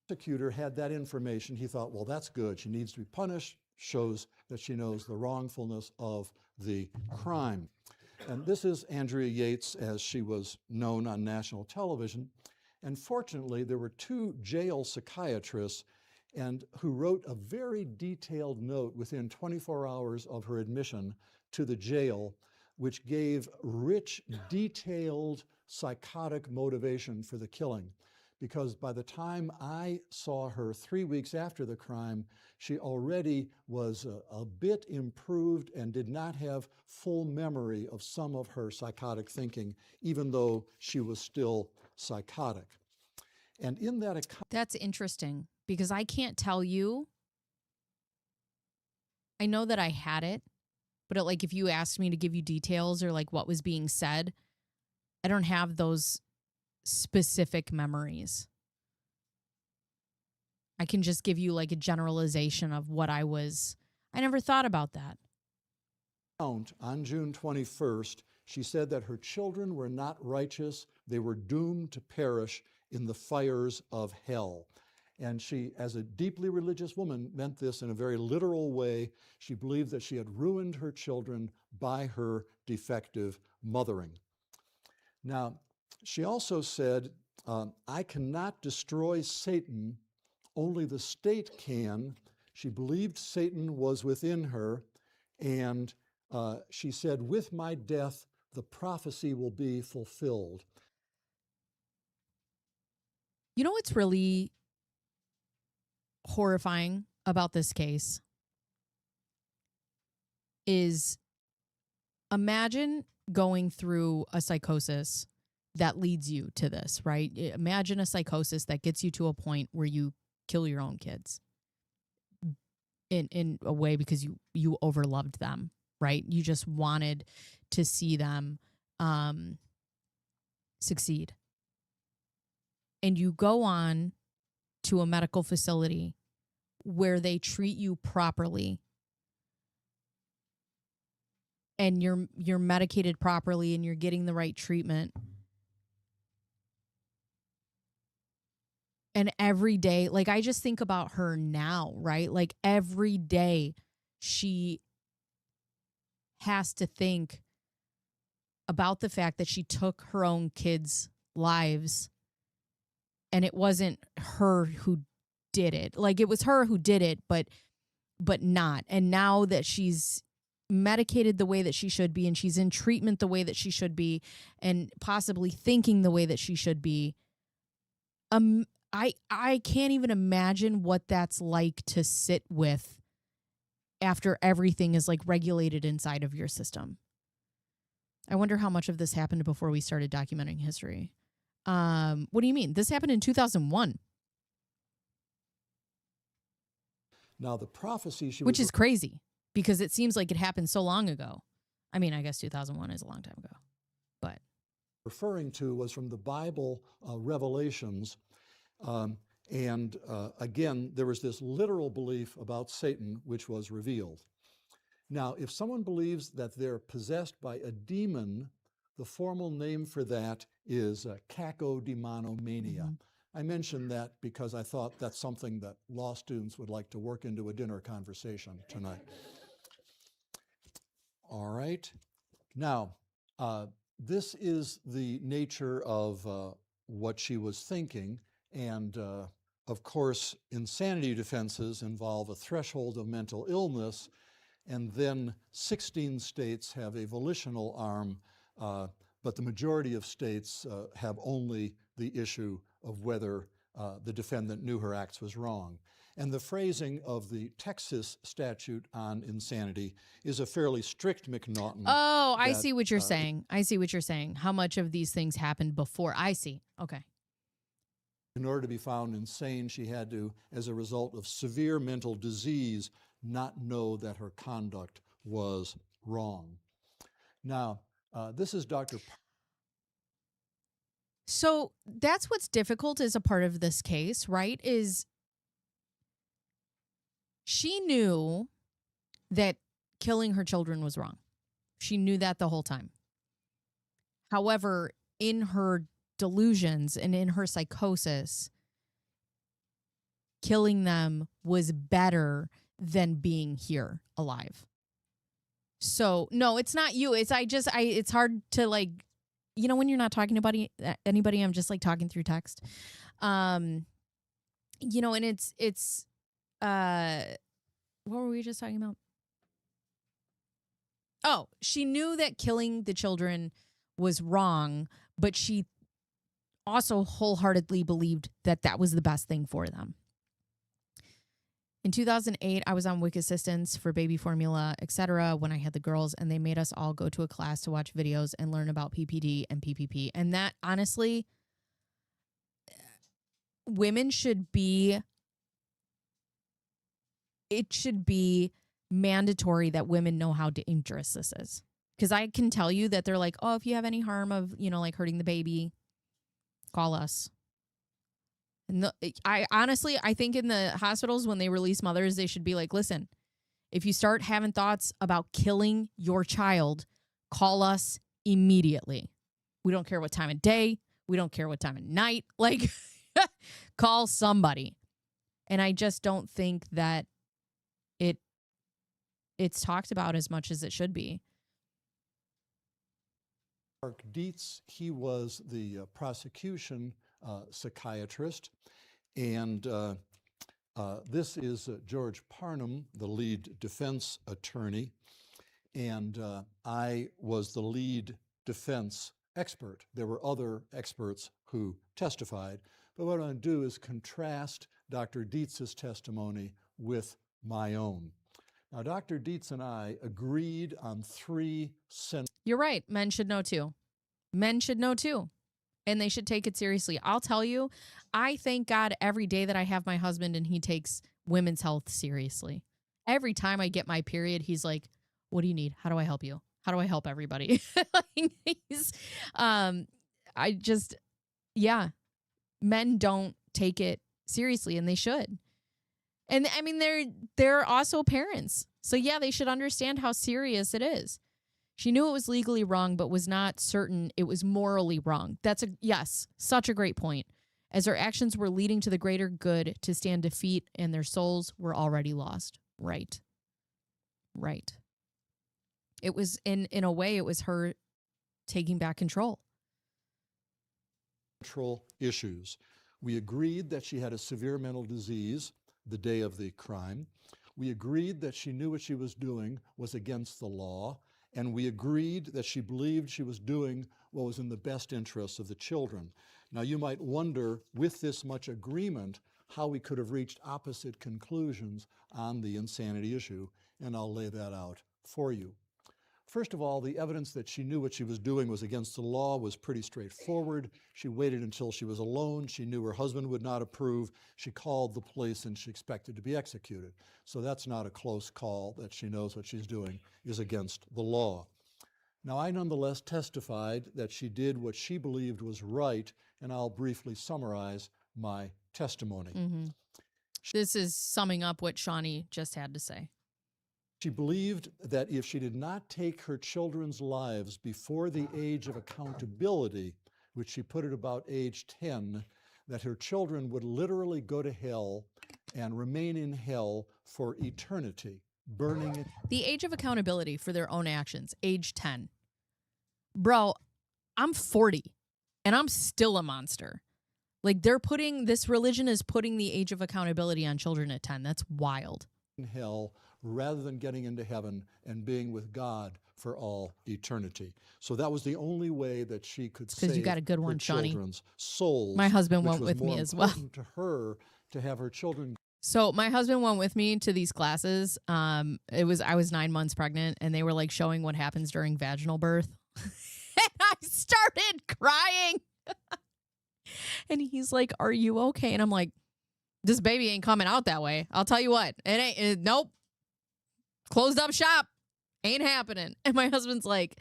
prosecutor had that information. He thought, well, that's good. She needs to be punished, shows that she knows the wrongfulness of the crime. And this is Andrea Yates, as she was known on national television. And fortunately, there were two jail psychiatrists who wrote a very detailed note within 24 hours of her admission to the jail, which gave rich, detailed psychotic motivation for the killing. Because by the time I saw her 3 weeks after the crime, she already was a bit improved and did not have full memory of some of her psychotic thinking, even though she was still psychotic. And in that account—
That's interesting, because I can't tell you. I know that I had it, but like if you asked me to give you details or like what was being said, I don't have those specific memories. I can just give you like a generalization of what I never thought about that.
On June 21st, she said that her children were not righteous. They were doomed to perish in the fires of hell. And she, as a deeply religious woman, meant this in a very literal way. She believed that she had ruined her children by her defective mothering. Now, she also said, I cannot destroy Satan, only the state can. She believed Satan was within her, and she said, with my death, the prophecy will be fulfilled.
You know what's really horrifying about this case is, imagine going through a psychosis that leads you to this, right? Imagine a psychosis that gets you to a point where you kill your own kids in a way because you overloved them, right? You just wanted to see them succeed. And you go on to a medical facility where they treat you properly and you're medicated properly and you're getting the right treatment. And every day, like I just think about her now, right? Like every day she has to think about the fact that she took her own kids' lives and it wasn't her who did it. Like it was her who did it, but not. And now that she's medicated the way that she should be and she's in treatment the way that she should be and possibly thinking the way that she should be, I can't even imagine what that's like to sit with after everything is like regulated inside of your system. I wonder how much of this happened before we started documenting history. What do you mean? This happened in 2001.
Now, the prophecy she
which is crazy because it seems like it happened so long ago. I mean, I guess 2001 is a long time ago, but
referring to was from the Bible, Revelations. Again, there was this literal belief about Satan, which was revealed. Now, if someone believes that they're possessed by a demon, the formal name for that is cacodemomania.
Mm-hmm.
I mentioned that because I thought that's something that law students would like to work into a dinner conversation tonight. All right. Now, this is the nature of what she was thinking. And of course, insanity defenses involve a threshold of mental illness. And then 16 states have a volitional arm, but the majority of states have only the issue of whether the defendant knew her acts was wrong. And the phrasing of the Texas statute on insanity is a fairly strict McNaughton.
Oh, I see what you're saying. I see what you're saying. How much of these things happened before? I see. Okay.
In order to be found insane, she had to, as a result of severe mental disease, not know that her conduct was wrong. Now, this is Dr.
So that's what's difficult as a part of this case, right? Is she knew that killing her children was wrong. She knew that the whole time. However, in her delusions and in her psychosis, killing them was better than being here alive. So, no, it's not you. It's hard to, like, you know, when you're not talking to anybody, I'm just like talking through text. You know, and it's what were we just talking about? Oh, she knew that killing the children was wrong, but she also wholeheartedly believed that that was the best thing for them. In 2008, I was on WIC assistance for baby formula, etc. when I had the girls, and they made us all go to a class to watch videos and learn about PPD and PPP. And that, honestly, women should be, it should be mandatory that women know how dangerous this is. Because I can tell you that they're like, oh, if you have any harm of, you know, like hurting the baby, call us. And I think in the hospitals, when they release mothers, they should be like, listen, if you start having thoughts about killing your child, call us immediately. We don't care what time of day. We don't care what time of night. Like, call somebody. And I just don't think that it's talked about as much as it should be.
Mark Dietz, he was the prosecution psychiatrist, and this is George Parnham, the lead defense attorney, and I was the lead defense expert. There were other experts who testified, but what I'm going to do is contrast Dr. Dietz's testimony with my own. Now, Dr. Dietz and I agreed on 3 central.
You're right. Men should know too. Men should know too. And they should take it seriously. I'll tell you, I thank God every day that I have my husband and he takes women's health seriously. Every time I get my period, he's like, what do you need? How do I help you? How do I help everybody? Men don't take it seriously, and they should. And I mean, they're also parents. So yeah, they should understand how serious it is. She knew it was legally wrong, but was not certain it was morally wrong. Such a great point. As her actions were leading to the greater good to stand defeat, and their souls were already lost. Right. It was, in a way, it was her taking back control.
Central issues. We agreed that she had a severe mental disease the day of the crime. We agreed that she knew what she was doing was against the law, and we agreed that she believed she was doing what was in the best interests of the children. Now, you might wonder, with this much agreement, how we could have reached opposite conclusions on the insanity issue, and I'll lay that out for you. First of all, the evidence that she knew what she was doing was against the law was pretty straightforward. She waited until she was alone. She knew her husband would not approve. She called the police and she expected to be executed. So that's not a close call. That she knows what she's doing is against the law. Now, I nonetheless testified that she did what she believed was right, and I'll briefly summarize my testimony.
Mm-hmm. This is summing up what Shawnee just had to say.
She believed that if she did not take her children's lives before the age of accountability, which she put at about age 10, that her children would literally go to hell and remain in hell for eternity, burning it.
The age of accountability for their own actions, age 10. Bro, I'm 40 and I'm still a monster. Like, this religion is putting the age of accountability on children at 10. That's wild.
In hell, rather than getting into heaven and being with God for all eternity. So that was the only way that she could save
you got a good one,
her
Shawnee.
Children's souls.
My husband went with me as well.
To her to have her children.
So my husband went with me to these classes. I was 9 months pregnant, and they were like showing what happens during vaginal birth. And I started crying. And he's like, "Are you okay?" And I'm like, "This baby ain't coming out that way. I'll tell you what. Nope. Closed up shop. Ain't happening. And my husband's like,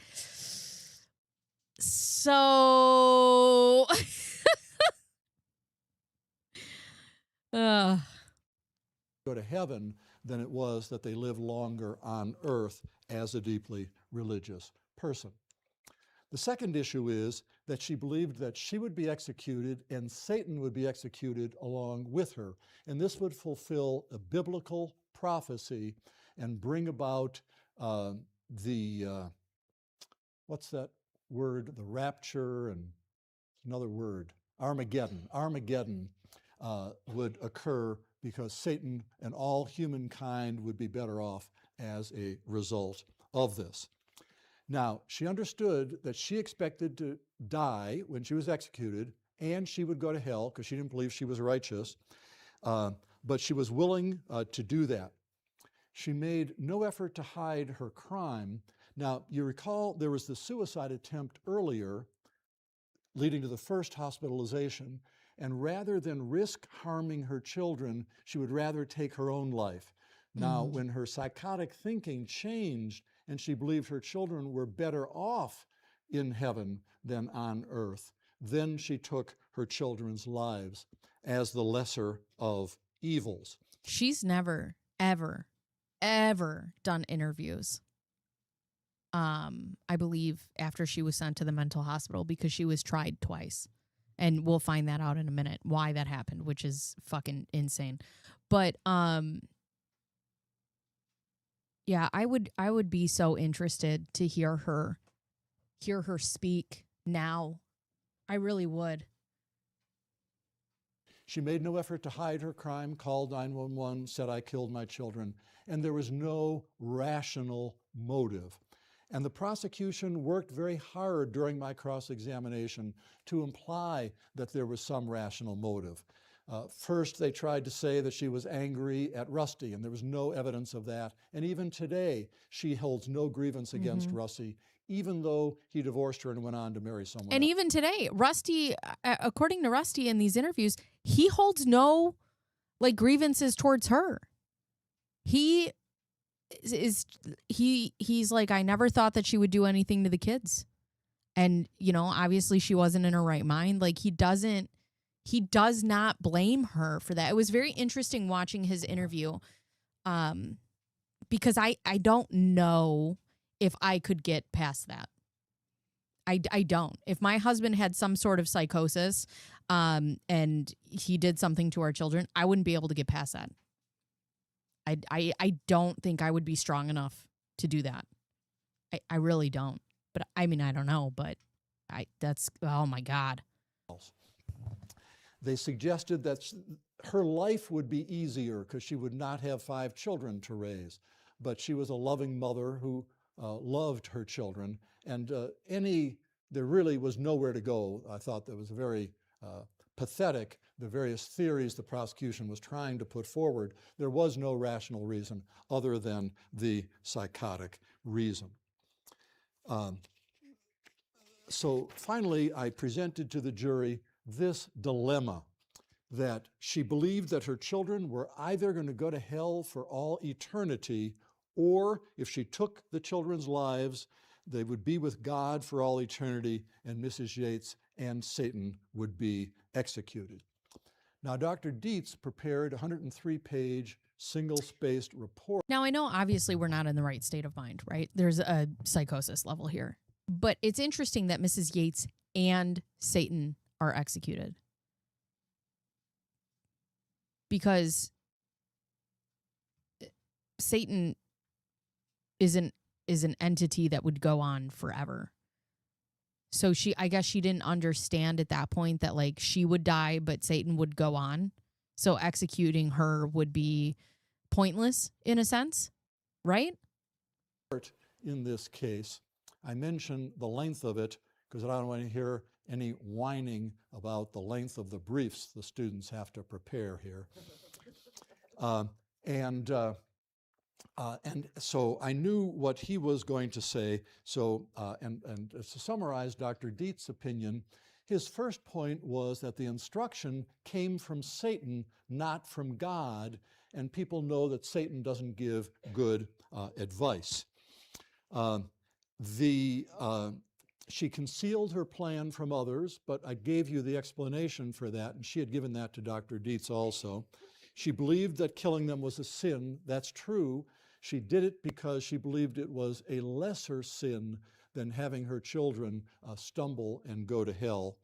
so
go to heaven than it was that they live longer on earth as a deeply religious person. The second issue is that she believed that she would be executed and Satan would be executed along with her. And this would fulfill a biblical prophecy and bring about what's that word? The rapture, and another word, Armageddon. Armageddon would occur because Satan and all humankind would be better off as a result of this. Now, she understood that she expected to die when she was executed, and she would go to hell because she didn't believe she was righteous, but she was willing to do that. She made no effort to hide her crime. Now, you recall there was the suicide attempt earlier, leading to the first hospitalization, and rather than risk harming her children, she would rather take her own life. Now, when her psychotic thinking changed and she believed her children were better off in heaven than on earth, then she took her children's lives as the lesser of evils.
she's never, ever, ever done interviews. I believe after she was sent to the mental hospital because she was tried twice. And we'll find that out in a minute, why that happened, which is fucking insane. But yeah, I would be so interested to hear her speak now. I really would.
She made no effort to hide her crime, called 911, said, "I killed my children," and there was no rational motive. And the prosecution worked very hard during my cross-examination to imply that there was some rational motive. First, they tried to say that she was angry at Rusty, and there was no evidence of that. And even today, she holds no grievance against Rusty, even though he divorced her and went on to marry someone
And
else.
even today, Rusty, according to Rusty in these interviews, he holds no like grievances towards her. He's like, I never thought that she would do anything to the kids. And, you know, obviously she wasn't in her right mind. Like he does not blame her for that. It was very interesting watching his interview. Because I don't know if I could get past that. I don't. If my husband had some sort of psychosis, and he did something to our children, I wouldn't be able to get past that. I don't think I would be strong enough to do that. I really don't. But I mean, I don't know, but that's, oh my God.
They suggested that her life would be easier because she would not have 5 children to raise. But she was a loving mother who loved her children, and there really was nowhere to go. I thought that was very pathetic, the various theories the prosecution was trying to put forward. There was no rational reason other than the psychotic reason. So finally, I presented to the jury this dilemma, that she believed that her children were either going to go to hell for all eternity, or if she took the children's lives, they would be with God for all eternity, and Mrs. Yates and Satan would be executed. Now, Dr. Dietz prepared a 103-page, single-spaced report.
Now, I know obviously we're not in the right state of mind, right? There's a psychosis level here. But it's interesting that Mrs. Yates and Satan are executed. Because Satan is an entity that would go on forever. So I guess she didn't understand at that point that like she would die, but Satan would go on. So executing her would be pointless in a sense, right?
In this case, I mention the length of it because I don't want to hear any whining about the length of the briefs the students have to prepare here. And so I knew what he was going to say. So, and to summarize Dr. Dietz's opinion, his first point was that the instruction came from Satan, not from God, and people know that Satan doesn't give good advice. Uh, the She concealed her plan from others, but I gave you the explanation for that, and she had given that to Dr. Dietz also. She believed that killing them was a sin. That's true. She did it because she believed it was a lesser sin than having her children stumble and go to hell.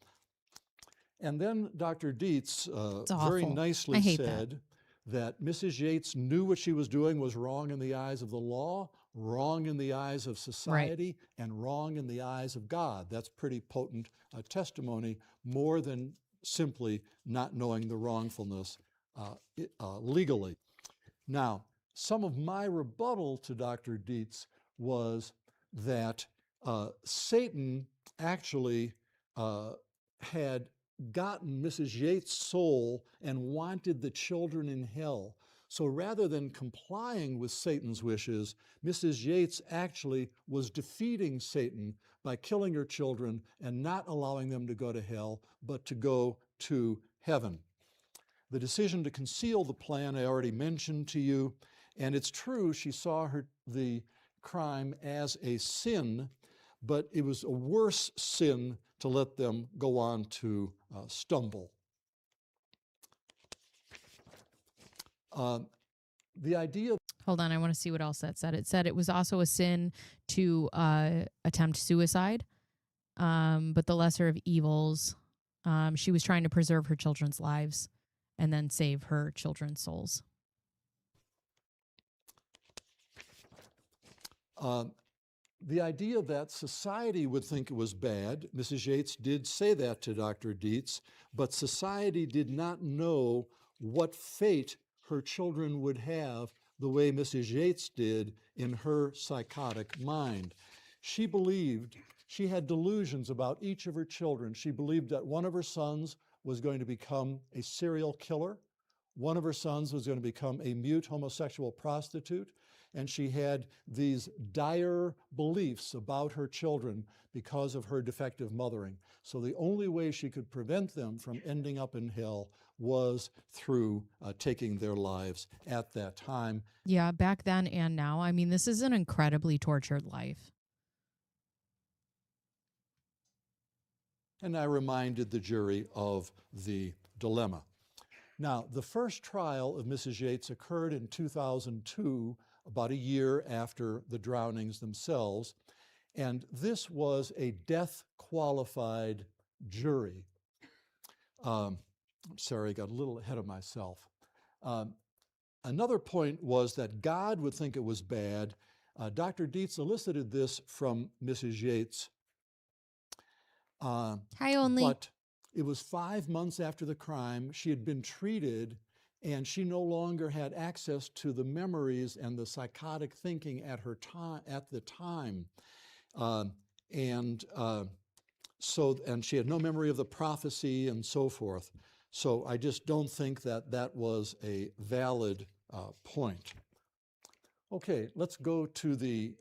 And then Dr. Dietz
It's
very
awful. I
nicely
hate that.
said that Mrs. Yates knew what she was doing was wrong in the eyes of the law, wrong in the eyes of society, and wrong in the eyes of God. That's pretty potent testimony, more than simply not knowing the wrongfulness legally. Now, some of my rebuttal to Dr. Dietz was that Satan actually had gotten Mrs. Yates' soul and wanted the children in hell. So rather than complying with Satan's wishes, Mrs. Yates actually was defeating Satan by killing her children and not allowing them to go to hell, but to go to heaven. The decision to conceal the plan I already mentioned to you, and it's true she saw the crime as a sin, but it was a worse sin to let them go on to stumble. The idea.
Hold on, I want to see what else that said. It said it was also a sin to attempt suicide, but the lesser of evils. She was trying to preserve her children's lives and then save her children's souls.
The idea that society would think it was bad, Mrs. Yates did say that to Dr. Dietz, but society did not know what fate her children would have the way Mrs. Yates did in her psychotic mind. She believed, she had delusions about each of her children. She believed that one of her sons was going to become a serial killer, one of her sons was going to become a mute homosexual prostitute, and she had these dire beliefs about her children because of her defective mothering. So the only way she could prevent them from ending up in hell was through taking their lives at that time.
Yeah, back then and now. I mean, this is an incredibly tortured life.
And I reminded the jury of the dilemma. Now, the first trial of Mrs. Yates occurred in 2002, about a year after the drownings themselves, and this was a death-qualified jury. I'm sorry, I got a little ahead of myself. Another point was that God would think it was bad. Dr. Dietz elicited this from Mrs. Yates.
Hi, only.
But it was 5 months after the crime. She had been treated, and she no longer had access to the memories and the psychotic thinking at the time. And she had no memory of the prophecy and so forth. So I just don't think that that was a valid point. Okay, let's go to the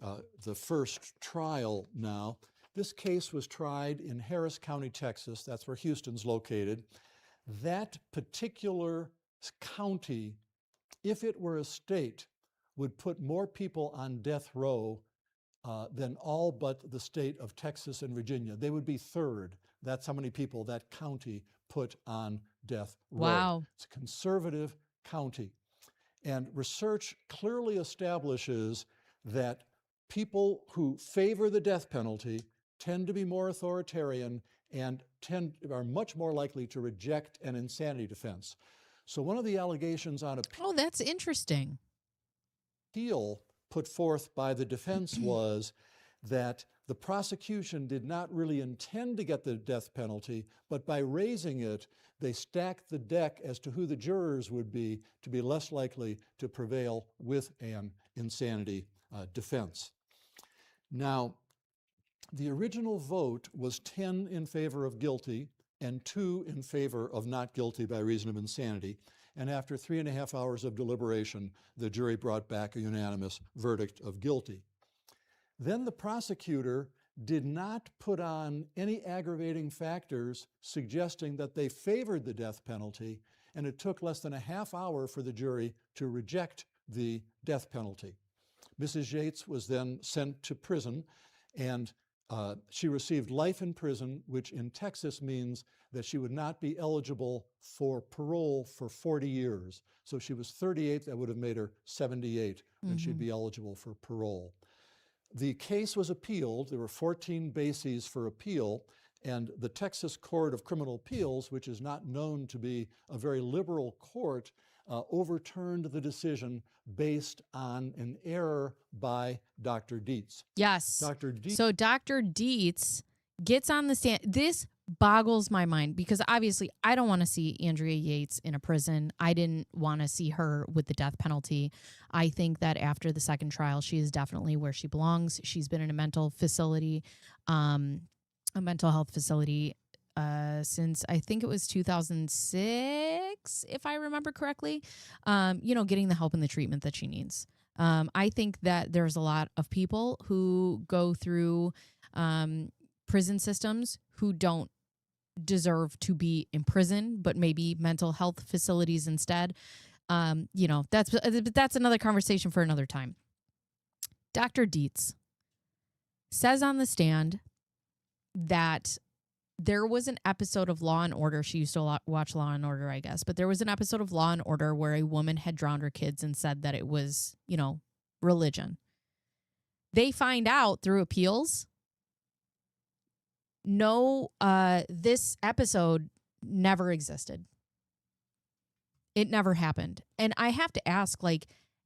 first trial now. This case was tried in Harris County, Texas. That's where Houston's located. That particular county, if it were a state, would put more people on death row than all but the state of Texas and Virginia. They would be third. That's how many people that county put on death row.
Wow.
It's a conservative county. And research clearly establishes that people who favor the death penalty tend to be more authoritarian and are much more likely to reject an insanity defense. So one of the allegations on appeal.
Oh, that's interesting.
Put forth by the defense was that the prosecution did not really intend to get the death penalty, but by raising it, they stacked the deck as to who the jurors would be to be less likely to prevail with an insanity defense. Now, the original vote was 10 in favor of guilty and 2 in favor of not guilty by reason of insanity. And after 3.5 hours of deliberation, the jury brought back a unanimous verdict of guilty. Then the prosecutor did not put on any aggravating factors suggesting that they favored the death penalty, and it took less than a half hour for the jury to reject the death penalty. Mrs. Yates was then sent to prison, and she received life in prison, which in Texas means that she would not be eligible for parole for 40 years. So she was 38, that would have made her 78 when she'd be eligible for parole. The case was appealed. There were 14 bases for appeal, and the Texas Court of Criminal Appeals, which is not known to be a very liberal court, overturned the decision based on an error by Dr. Dietz.
Yes.
Dr. Dietz.
So Dr. Dietz gets on the stand. This boggles my mind because obviously I don't want to see Andrea Yates in a prison. I didn't want to see her with the death penalty. I think that after the second trial, she is definitely where she belongs. She's been in a mental facility, a mental health facility, since I think it was 2006, if I remember correctly, getting the help and the treatment that she needs. I think that there's a lot of people who go through prison systems who don't deserve to be in prison, but maybe mental health facilities instead. That's another conversation for another time. Dr. Dietz says on the stand that there was an episode of Law and Order. She used to watch Law and Order, I guess, but there was an episode of Law and Order where a woman had drowned her kids and said that it was, religion. They find out through appeals. No, this episode never existed. It never happened. And I have to ask,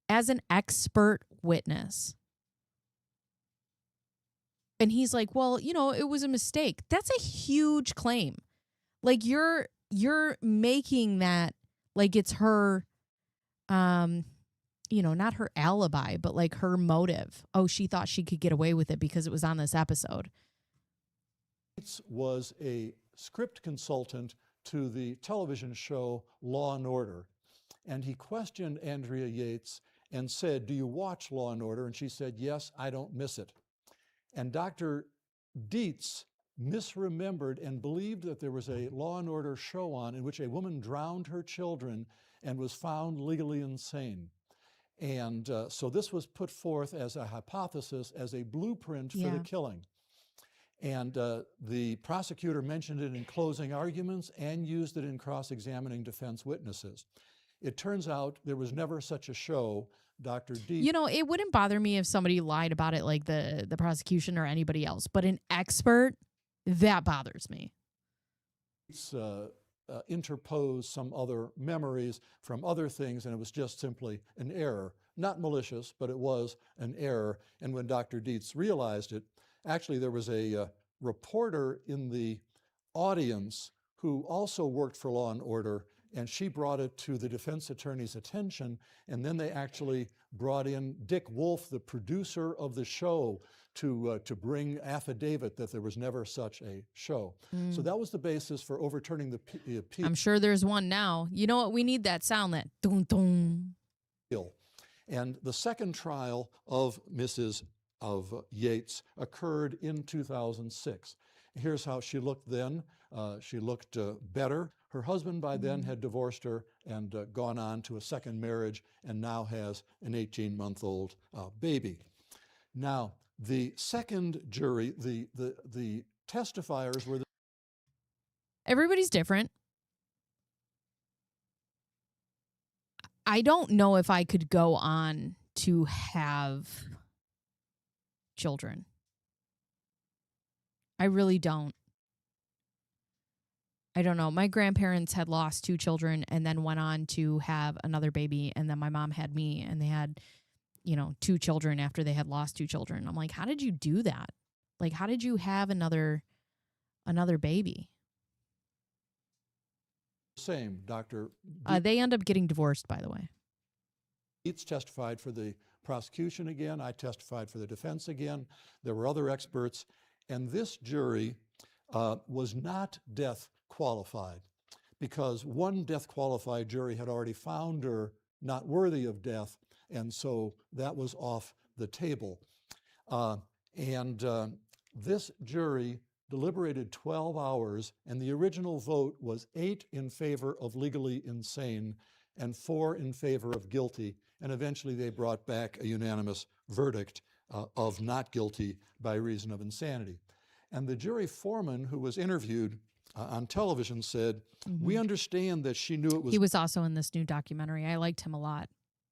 as an expert witness, and he's like, well, it was a mistake. That's a huge claim. You're making that like it's her, not her alibi, but her motive. Oh, she thought she could get away with it because it was on this episode.
Yates was a script consultant to the television show Law and Order. And he questioned Andrea Yates and said, do you watch Law and Order? And she said, yes, I don't miss it. And Dr. Dietz misremembered and believed that there was a Law and Order show on in which a woman drowned her children and was found legally insane. And so this was put forth as a hypothesis, as a blueprint for the killing. And the prosecutor mentioned it in closing arguments and used it in cross-examining defense witnesses. It turns out there was never such a show. Dr. Dietz.
It wouldn't bother me if somebody lied about it, like the prosecution or anybody else, but an expert, that bothers me.
Interposed some other memories from other things, and it was just simply an error. Not malicious, but it was an error. And when Dr. Dietz realized it, actually there was a reporter in the audience who also worked for Law and Order, and she brought it to the defense attorney's attention, and then they actually brought in Dick Wolf, the producer of the show, to bring affidavit that there was never such a show. So that was the basis for overturning the appeal.
I'm sure there's one now. You know what? We need that sound, that dun dun.
And the second trial of Mrs. Yates occurred in 2006. Here's how she looked then. She looked better. Her husband by then had divorced her and gone on to a second marriage and now has an 18-month-old baby. Now, the second jury, the testifiers were
Everybody's different. I don't know if I could go on to have children. I really don't. I don't know. My grandparents had lost 2 children and then went on to have another baby. And then my mom had me, and they had, 2 children after they had lost 2 children. I'm like, how did you do that? How did you have another baby?
Same, Dr.
They end up getting divorced, by the way.
Yates testified for the prosecution again. I testified for the defense again. There were other experts. And this jury was not death qualified because one death qualified jury had already found her not worthy of death, and so that was off the table. This jury deliberated 12 hours, and the original vote was 8 in favor of legally insane and 4 in favor of guilty, and eventually they brought back a unanimous verdict of not guilty by reason of insanity. And the jury foreman who was interviewed on television said, "We understand that she knew it was..."
He was also in this new documentary. I liked him a lot.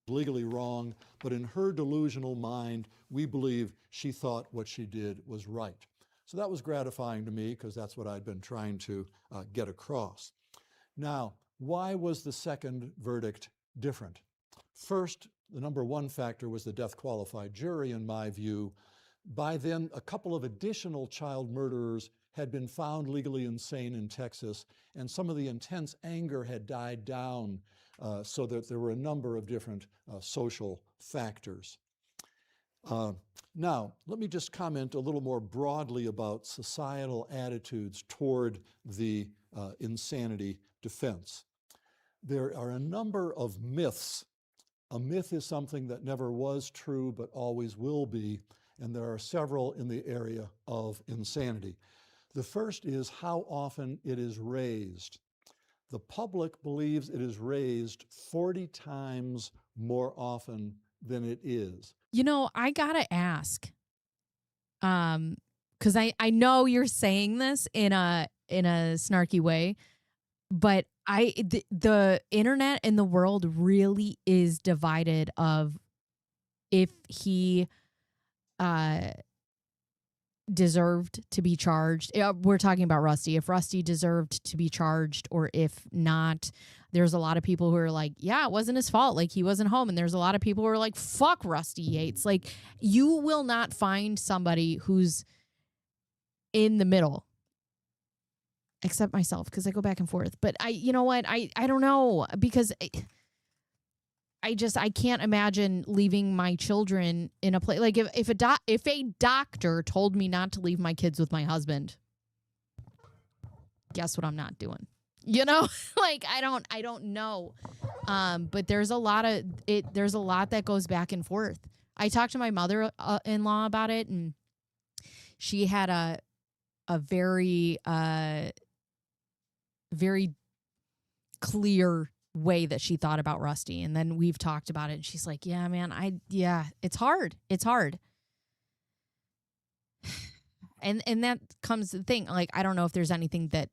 "Legally wrong, but in her delusional mind, we believe she thought what she did was right." So that was gratifying to me because that's what I'd been trying to get across. Now, why was the second verdict different? First, the number one factor was the death qualified jury, in my view. By then, a couple of additional child murderers had been found legally insane in Texas, and some of the intense anger had died down, so that there were a number of different social factors. Now, let me just comment a little more broadly about societal attitudes toward the insanity defense. There are a number of myths. A myth is something that never was true but always will be, and there are several in the area of insanity. The first is how often it is raised. The public believes it is raised 40 times more often than it is.
You know, I gotta ask, because I know you're saying this in a snarky way, but the internet and the world really is divided of if he deserved to be charged. We're talking about Rusty. If Rusty deserved to be charged or if not. There's a lot of people who are like, yeah, it wasn't his fault. Like, he wasn't home. And there's a lot of people who are like, fuck Rusty Yates. Like, you will not find somebody who's in the middle, except myself, because I go back and forth. But you know what? I don't know, because I can't imagine leaving my children in a place like if a doctor told me not to leave my kids with my husband, guess what I'm not doing? You know, like I don't know. But there's a lot that goes back and forth. I talked to my mother-in-law about it, and she had a very very clear way that she thought about Rusty. And then we've talked about it, and she's like, yeah, man, it's hard. It's hard. And that comes to the thing. Like, I don't know if there's anything that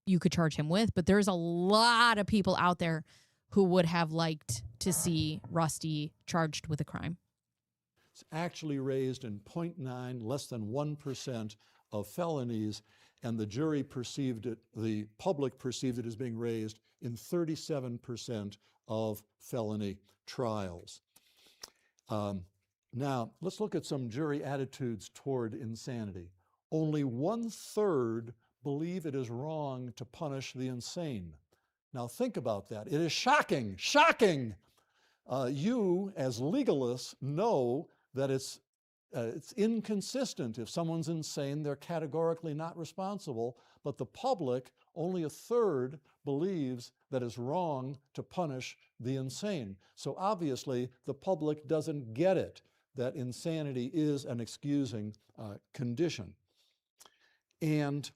you could charge him with, but there's a lot of people out there who would have liked to see Rusty charged with a crime.
It's actually raised in 0.9, less than 1% of felonies, and the jury perceived it, the public perceived it as being raised in 37% of felony trials. Now, let's look at some jury attitudes toward insanity. Only 1/3 believe it is wrong to punish the insane. Now think about that. It is shocking, shocking. You, as legalists, know that it's inconsistent. If someone's insane, they're categorically not responsible, but the public, only 1/3 believes that it's wrong to punish the insane. So obviously, the public doesn't get it, that insanity is an excusing condition. And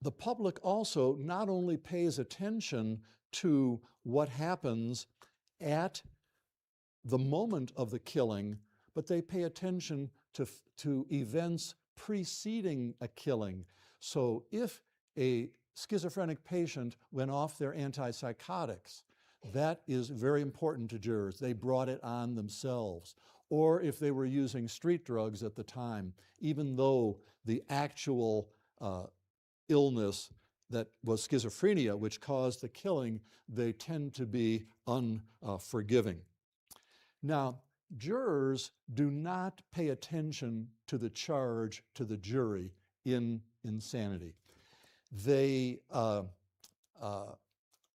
the public also not only pays attention to what happens at the moment of the killing, but they pay attention to events preceding a killing. So if a schizophrenic patient went off their antipsychotics, that is very important to jurors. They brought it on themselves. Or if they were using street drugs at the time, even though the actual illness that was schizophrenia, which caused the killing, they tend to be unforgiving. Now, jurors do not pay attention to the charge to the jury in insanity. They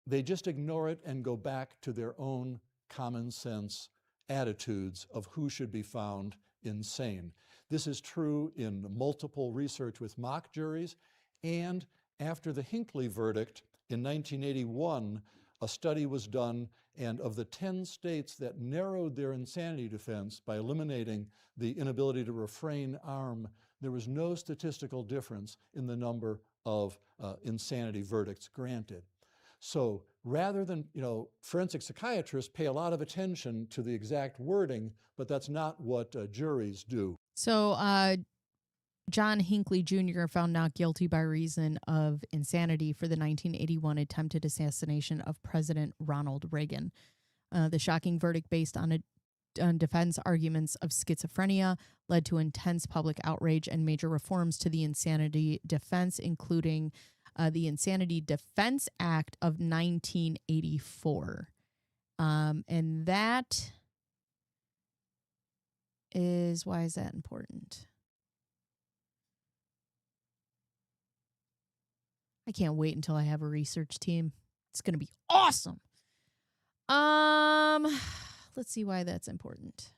just ignore it and go back to their own common sense attitudes of who should be found insane. This is true in multiple research with mock juries, and after the Hinckley verdict in 1981, a study was done, and of the 10 states that narrowed their insanity defense by eliminating the inability to refrain arm, there was no statistical difference in the number of insanity verdicts granted. So rather than, forensic psychiatrists pay a lot of attention to the exact wording, but that's not what juries do.
So John Hinckley Jr. found not guilty by reason of insanity for the 1981 attempted assassination of President Ronald Reagan. The shocking verdict, based on defense arguments of schizophrenia, led to intense public outrage and major reforms to the insanity defense, including the Insanity Defense Act of 1984. And that is, why is that important? I can't wait until I have a research team. It's going to be awesome. Let's see why that's important.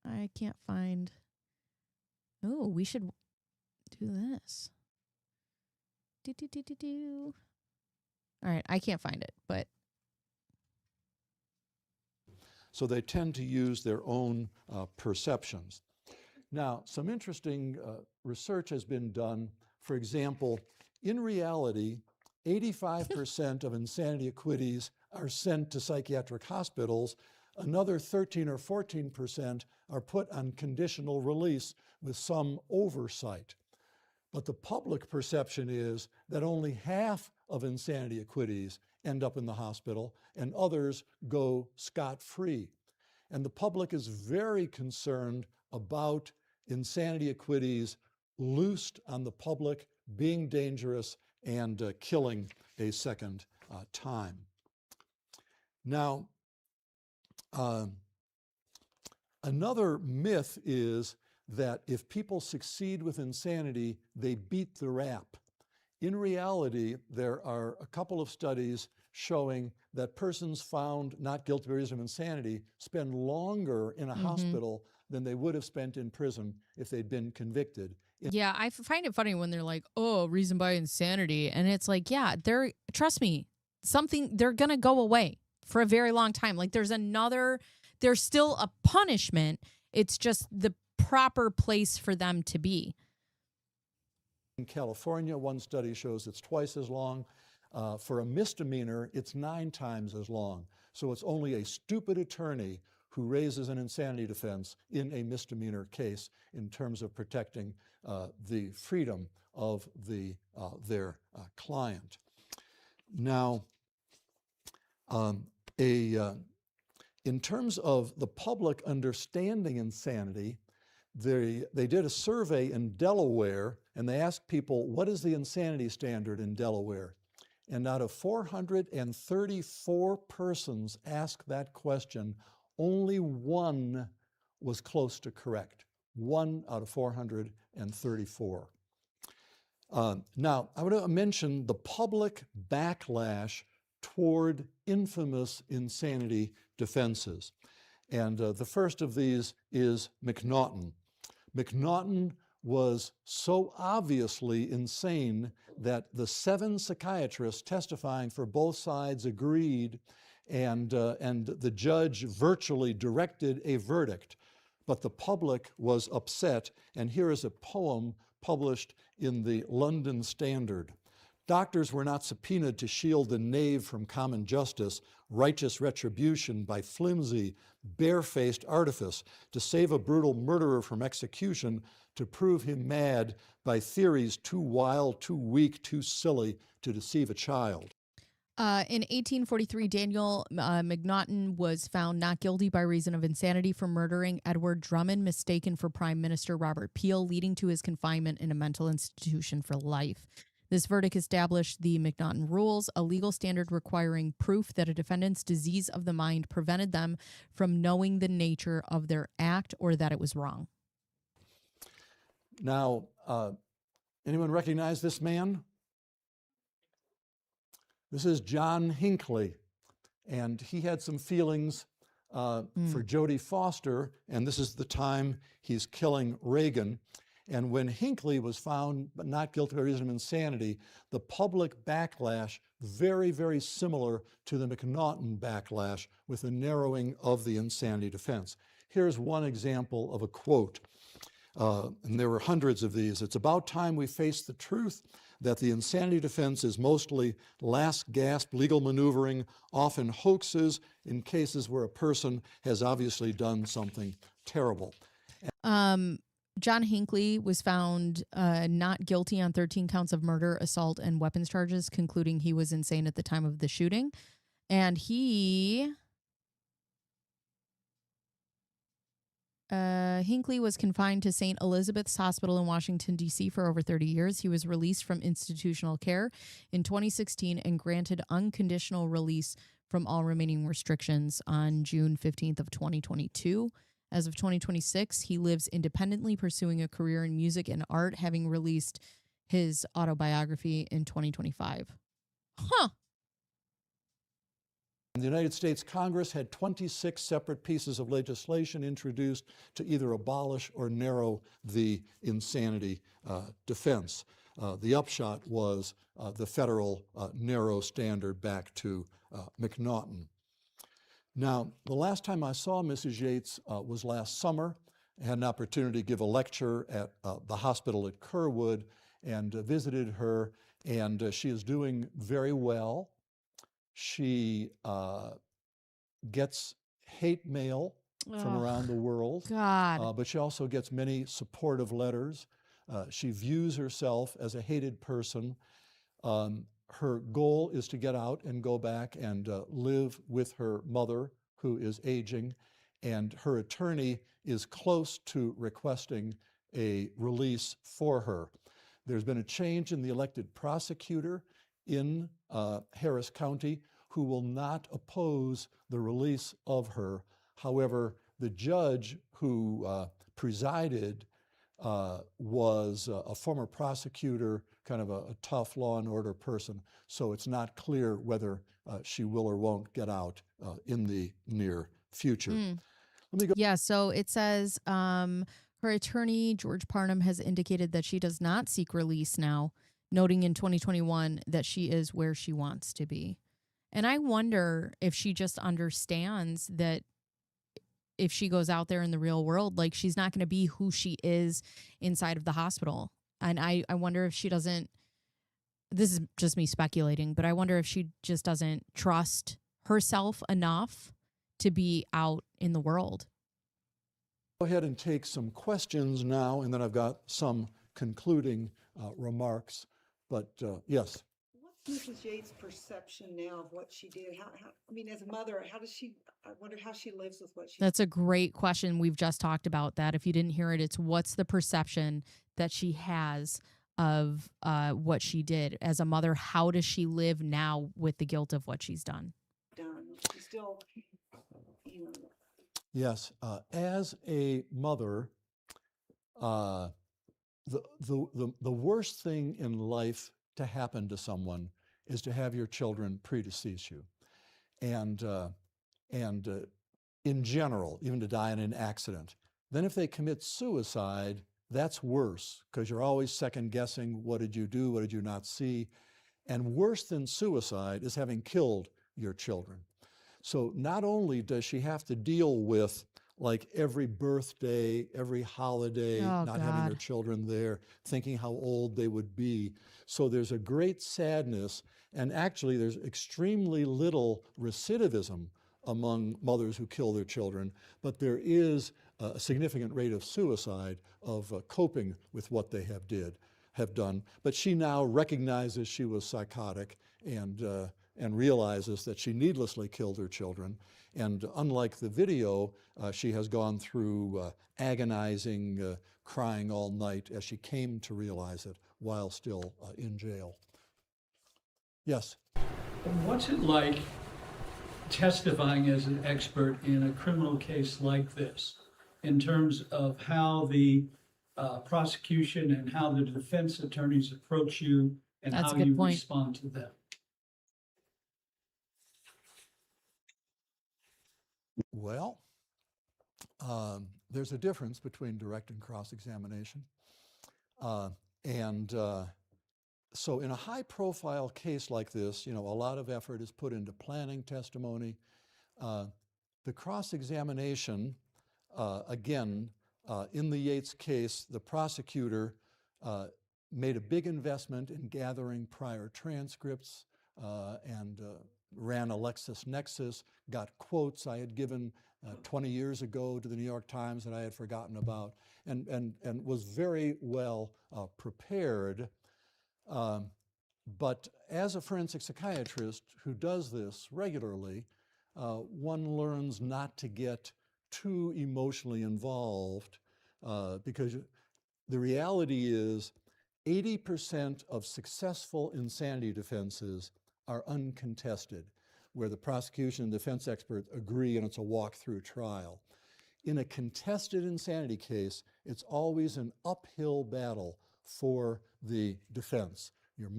I can't find. Oh, we should do this. All right, I can't find it, but.
So they tend to use their own perceptions. Now, some interesting research has been done. For example, in reality, 85% of insanity acquittees are sent to psychiatric hospitals. Another 13 or 14% are put on conditional release with some oversight. But the public perception is that only half of insanity acquittees end up in the hospital and others go scot-free. And the public is very concerned about insanity acquittees loosed on the public, being dangerous, and killing a second time. Now, another myth is that if people succeed with insanity, they beat the rap. In reality, there are a couple of studies showing that persons found not guilty by reason of insanity spend longer in a hospital than they would have spent in prison if they'd been convicted.
Yeah, I find it funny when they're like, oh, reason by insanity. And it's like, yeah, trust me, they're going to go away for a very long time. Like there's still a punishment. It's just the proper place for them to be.
In California, one study shows it's twice as long. For a misdemeanor, it's 9 times as long. So it's only a stupid attorney who raises an insanity defense in a misdemeanor case in terms of protecting the freedom of their client. Now, in terms of the public understanding insanity, they did a survey in Delaware, and they asked people, what is the insanity standard in Delaware? And out of 434 persons asked that question, only one was close to correct. 1 out of 434. Now, I want to mention the public backlash toward infamous insanity defenses. And the first of these is McNaughton. McNaughton was so obviously insane that the 7 psychiatrists testifying for both sides agreed, and the judge virtually directed a verdict. But the public was upset, and here is a poem published in the London Standard. Doctors were not subpoenaed to shield the knave from common justice, righteous retribution by flimsy, barefaced artifice, to save a brutal murderer from execution, to prove him mad by theories too wild, too weak, too silly to deceive a child.
In 1843, Daniel McNaughton was found not guilty by reason of insanity for murdering Edward Drummond, mistaken for Prime Minister Robert Peel, leading to his confinement in a mental institution for life. This verdict established the McNaughton rules, a legal standard requiring proof that a defendant's disease of the mind prevented them from knowing the nature of their act or that it was wrong.
Now, anyone recognize this man? This is John Hinckley, and he had some feelings for Jodie Foster, and this is the time he's killing Reagan. And when Hinckley was found not guilty by reason of insanity, the public backlash, very, very similar to the McNaughton backlash with the narrowing of the insanity defense. Here's one example of a quote. and there were hundreds of these. It's about time we face the truth that the insanity defense is mostly last gasp legal maneuvering, often hoaxes in cases where a person has obviously done something terrible.
John Hinckley was found not guilty on 13 counts of murder, assault, and weapons charges, concluding he was insane at the time of the shooting. And Hinckley was confined to St. Elizabeth's Hospital in Washington, D.C. for over 30 years. He was released from institutional care in 2016 and granted unconditional release from all remaining restrictions on June 15th of 2022. As of 2026, he lives independently, pursuing a career in music and art, having released his autobiography in 2025. Huh.
The United States Congress had 26 separate pieces of legislation introduced to either abolish or narrow the insanity defense. The upshot was the federal narrow standard back to McNaughton. Now, the last time I saw Mrs. Yates was last summer. I had an opportunity to give a lecture at the hospital at Kerwood and visited her, and she is doing very well. She gets hate mail from around the world, but she also gets many supportive letters. She views herself as a hated person. Her goal is to get out and go back and live with her mother, who is aging, and her attorney is close to requesting a release for her. There's been a change in the elected prosecutor in Harris County who will not oppose the release of her. However, the judge who presided was a former prosecutor, kind of a tough law and order person, so it's not clear whether she will or won't get out in the near future. Let me go.
Yeah, so it says her attorney, George Parnham, has indicated that she does not seek release now, noting in 2021 that she is where she wants to be. And I wonder if she just understands that if she goes out there in the real world, like, she's not going to be who she is inside of the hospital. And I wonder if she doesn't, this is just me speculating, but I wonder if she just doesn't trust herself enough to be out in the world.
Go ahead and take some questions now, and then I've got some concluding remarks. But yes.
What's Mrs. Yates' perception now of what she did? I mean, as a mother, I wonder how she lives with what she did.
That's a great question. We've just talked about that. If you didn't hear it, it's what's the perception that she has of what she did as a mother? How does she live now with the guilt of what she's done?
She's still, you know.
Yes, as a mother, the worst thing in life to happen to someone is to have your children predecease you, and in general, even to die in an accident. Then if they commit suicide, that's worse, because you're always second guessing, what did you do, what did you not see? And worse than suicide is having killed your children. So not only does she have to deal with, like, every birthday, every holiday, not having her children there, thinking how old they would be. So there's a great sadness, and actually there's extremely little recidivism among mothers who kill their children, but there is a significant rate of suicide, of coping with what they have done. But she now recognizes she was psychotic and realizes that she needlessly killed her children. And unlike the video, she has gone through agonizing crying all night as she came to realize it while still in jail. Yes?
What's it like testifying as an expert in a criminal case like this, in terms of how the prosecution and how the defense attorneys approach you and
That's
how
a good
you
point.
respond to them?
Well, there's a difference between direct and cross-examination. So in a high-profile case like this, a lot of effort is put into planning testimony. The cross-examination, again, In the Yates case, the prosecutor made a big investment in gathering prior transcripts and ran a LexisNexis, got quotes I had given 20 years ago to the New York Times that I had forgotten about, and was very well prepared. But as a forensic psychiatrist who does this regularly, one learns not to get too emotionally involved because the reality is 80% of successful insanity defenses are uncontested, where the prosecution and defense experts agree and it's a walk-through trial. In a contested insanity case, it's always an uphill battle for the defense. You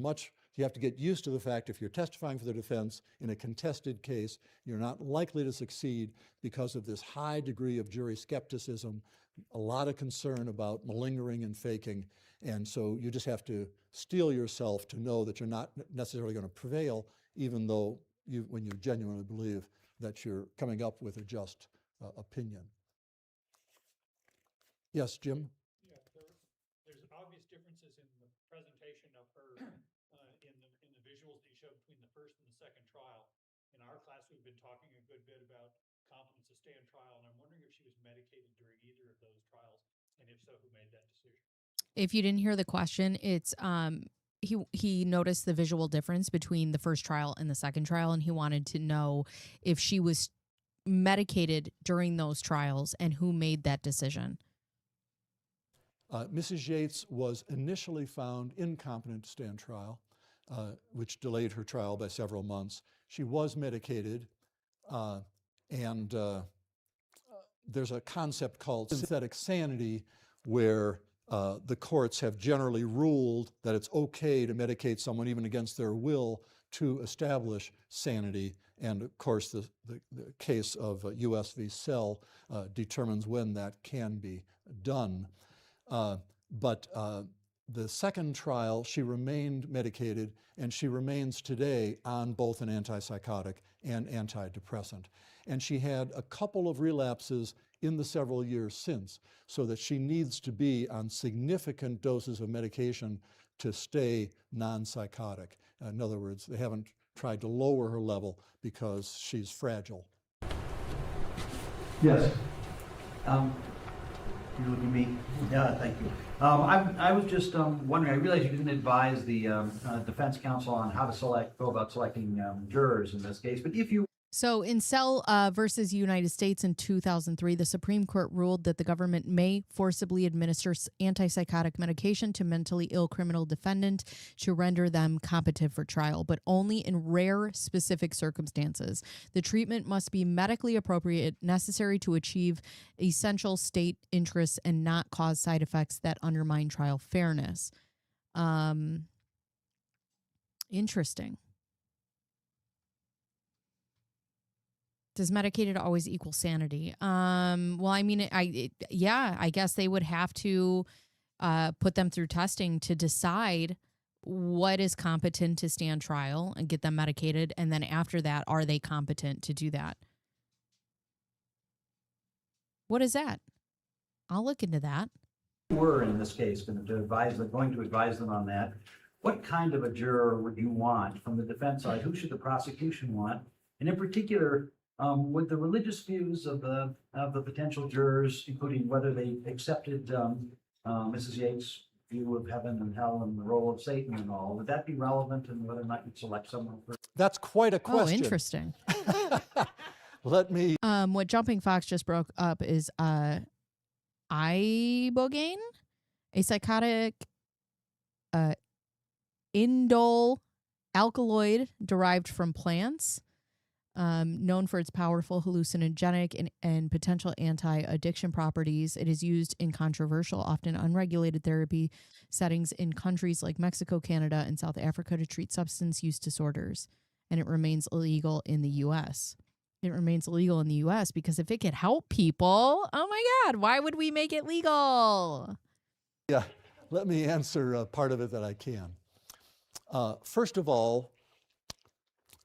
have to get used to the fact if you're testifying for the defense in a contested case, you're not likely to succeed because of this high degree of jury skepticism, a lot of concern about malingering and faking, and so you just have to steel yourself to know that you're not necessarily going to prevail, even though when you genuinely believe that you're coming up with a just opinion. Yes, Jim?
Yeah, there's obvious differences in the presentation of her in the visuals that you showed between the first and the second trial. In our class, we've been talking a good bit about competence to stand trial, and I'm wondering if she was medicated during either of those trials, and if so, who made that decision?
If you didn't hear the question, it's he noticed the visual difference between the first trial and the second trial, and he wanted to know if she was medicated during those trials and who made that decision.
Mrs. Yates was initially found incompetent to stand trial, which delayed her trial by several months. She was medicated, and there's a concept called synthetic sanity where the courts have generally ruled that it's okay to medicate someone even against their will to establish sanity. And of course, the case of U.S. v. Sell determines when that can be done. But the second trial, she remained medicated, and she remains today on both an antipsychotic and antidepressant. And she had a couple of relapses in the several years since, so that she needs to be on significant doses of medication to stay non-psychotic. In other words, they haven't tried to lower her level because she's fragile.
Yes. You look at me. Yeah, thank you. I was just wondering, I realized you didn't advise the defense counsel on how to go about selecting jurors in this case, but if you...
So in Sell versus United States in 2003, the Supreme Court ruled that the government may forcibly administer antipsychotic medication to mentally ill criminal defendant to render them competent for trial, but only in rare specific circumstances. The treatment must be medically appropriate, necessary to achieve essential state interests, and not cause side effects that undermine trial fairness. Interesting. Does medicated always equal sanity? Well, I mean, I guess they would have to put them through testing to decide what is competent to stand trial and get them medicated. And then after that, are they competent to do that? What is that? I'll look into that.
Were in this case going to advise them on that, what kind of a juror would you want from the defense side? Who should the prosecution want? And in particular, would the religious views of the potential jurors, including whether they accepted Mrs. Yates' view of heaven and hell and the role of Satan and all, would that be relevant in whether or not you'd select someone for?
That's quite a question.
Oh, interesting.
Let me...
What Jumping Fox just broke up is ibogaine, a psychotic indole alkaloid derived from plants. Known for its powerful hallucinogenic and potential anti-addiction properties. It is used in controversial, often unregulated therapy settings in countries like Mexico, Canada, and South Africa to treat substance use disorders. And it remains illegal in the U.S. It remains illegal in the U.S. because if it could help people, oh my God, why would we make it legal?
Yeah, let me answer part of it that I can. First of all,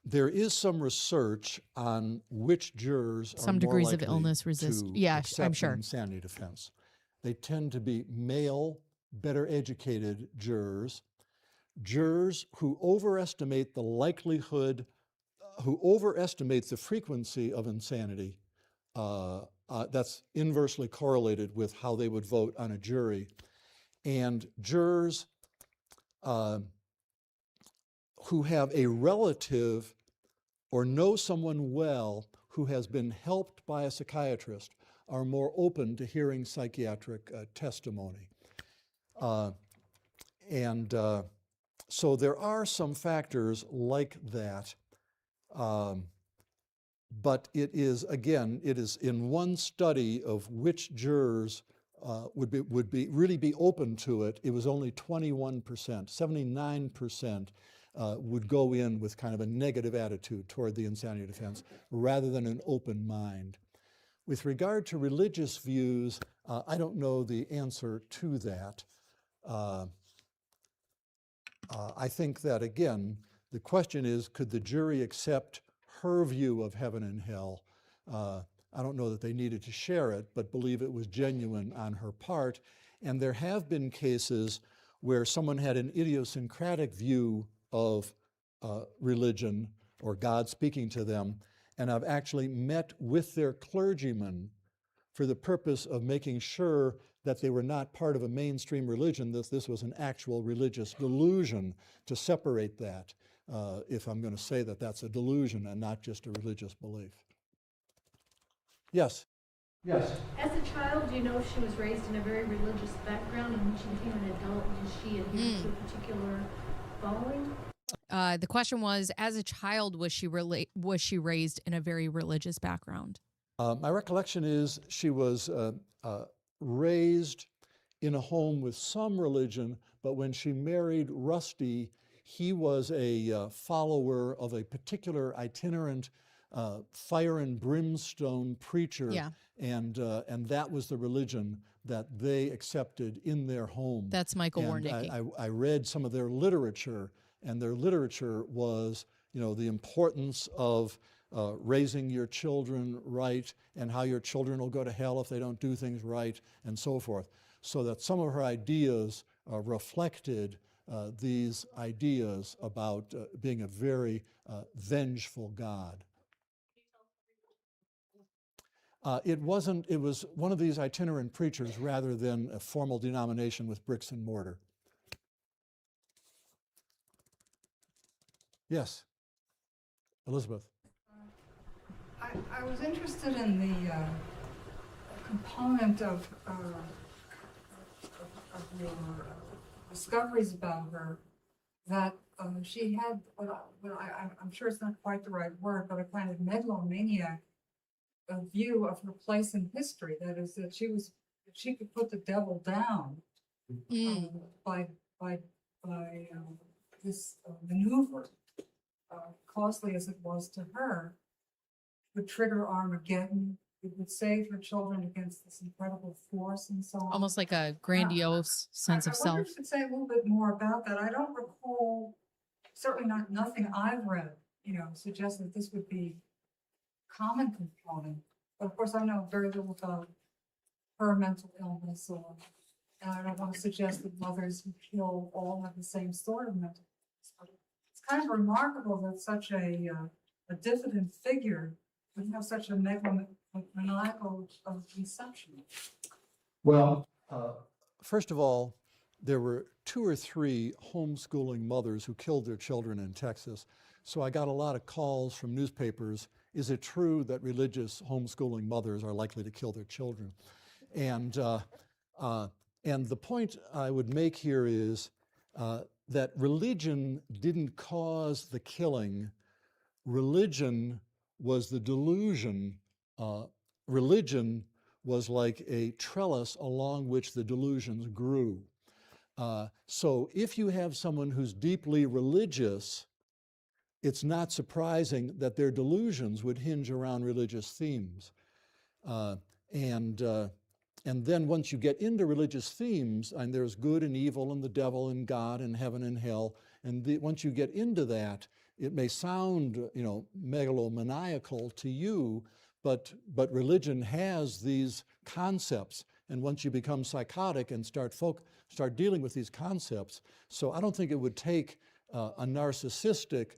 there is some research on which jurors
some
are
degrees
more
of
likely
illness resist.
to
Yeah,
accept
I'm sure.
an insanity defense. they tend to be male, better educated jurors, jurors who overestimate the likelihood, who overestimate the frequency of insanity. That's inversely correlated with how they would vote on a jury. And jurors who have a relative or know someone well who has been helped by a psychiatrist are more open to hearing psychiatric testimony. So there are some factors like that. But it is, again, it is in one study of which jurors would really be open to it. It was only 21%, 79% would go in with kind of a negative attitude toward the insanity defense rather than an open mind. With regard to religious views, I don't know the answer to that. I think that, again, the question is, could the jury accept her view of heaven and hell? I don't know that they needed to share it, but believe it was genuine on her part. And there have been cases where someone had an idiosyncratic view of religion or God speaking to them, and I've actually met with their clergyman for the purpose of making sure that they were not part of a mainstream religion, that this was an actual religious delusion, to separate that, if I'm going to say that that's a delusion and not just a religious belief. Yes? Yes?
As a child, do you know if she was raised in a very religious background, and when she became an adult, did she adhere to a particular following?
The question was, as a child, was she raised in a very religious background?
My recollection is she was raised in a home with some religion, but when she married Rusty, he was a follower of a particular itinerant fire and brimstone preacher,
Yeah.
and that was the religion that they accepted in their home.
That's Michael
And
Warnicki.
I read some of their literature, and their literature was, the importance of raising your children right, and how your children will go to hell if they don't do things right, and so forth. So that some of her ideas reflected these ideas about being a very vengeful God. It was one of these itinerant preachers rather than a formal denomination with bricks and mortar. Yes, Elizabeth.
I was interested in the component of your discoveries about her, that she had, I'm sure it's not quite the right word, but a kind of megalomaniac view of her place in history. That is, that she could put the devil down by this maneuver, costly as it was to her, would trigger Armageddon. It would save her children against this incredible force and so on.
Almost like a grandiose sense of
I
self.
wonder if you could say a little bit more about that. I don't recall, certainly nothing I've read, suggests that this would be a common component. But of course, I know very little about her mental illness, and I don't want to suggest that mothers who kill all have the same sort of mental illness. But it's kind of remarkable that such a diffident figure would have such a maniacal conception.
Well, first of all, there were 2 or 3 homeschooling mothers who killed their children in Texas. So I got a lot of calls from newspapers. Is it true that religious homeschooling mothers are likely to kill their children? And the point I would make here is that religion didn't cause the killing. Religion was the delusion. Religion was like a trellis along which the delusions grew. So if you have someone who's deeply religious, it's not surprising that their delusions would hinge around religious themes. And then once you get into religious themes, and there's good and evil and the devil and God and heaven and hell, and once you get into that, it may sound, megalomaniacal to you, but religion has these concepts, and once you become psychotic and start dealing with these concepts. So I don't think it would take a narcissistic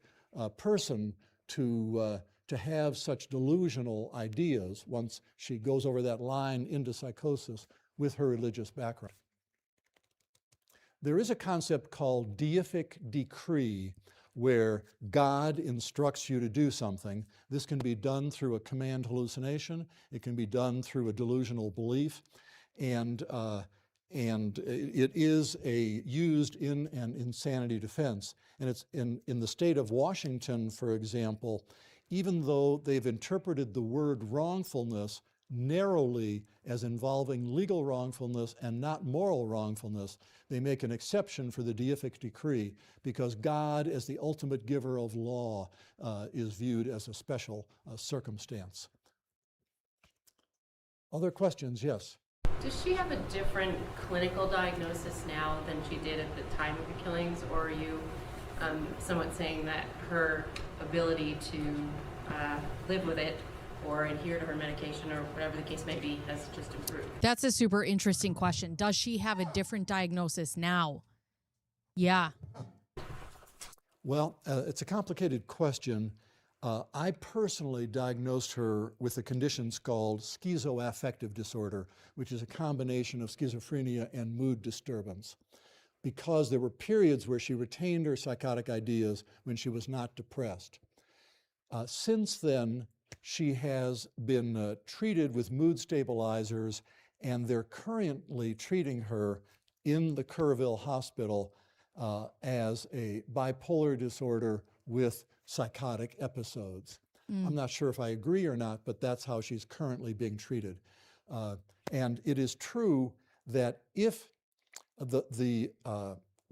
person to have such delusional ideas once she goes over that line into psychosis with her religious background. There is a concept called deific decree, where God instructs you to do something. This can be done through a command hallucination. It can be done through a delusional belief, and it is used in an insanity defense. And it's in the state of Washington, for example, even though they've interpreted the word wrongfulness narrowly as involving legal wrongfulness and not moral wrongfulness, they make an exception for the deific decree because God, as the ultimate giver of law, is viewed as a special circumstance. Other questions? Yes.
Does she have a different clinical diagnosis now than she did at the time of the killings, or are you somewhat saying that her ability to live with it or adhere to her medication or whatever the case may be has just improved?
That's a super interesting question. Does she have a different diagnosis now? Yeah.
Well, it's a complicated question. I personally diagnosed her with a condition called schizoaffective disorder, which is a combination of schizophrenia and mood disturbance, because there were periods where she retained her psychotic ideas when she was not depressed. Since then, she has been treated with mood stabilizers, and they're currently treating her in the Kerrville Hospital as a bipolar disorder with psychotic episodes. I'm not sure if I agree or not, but that's how she's currently being treated. And it is true that if the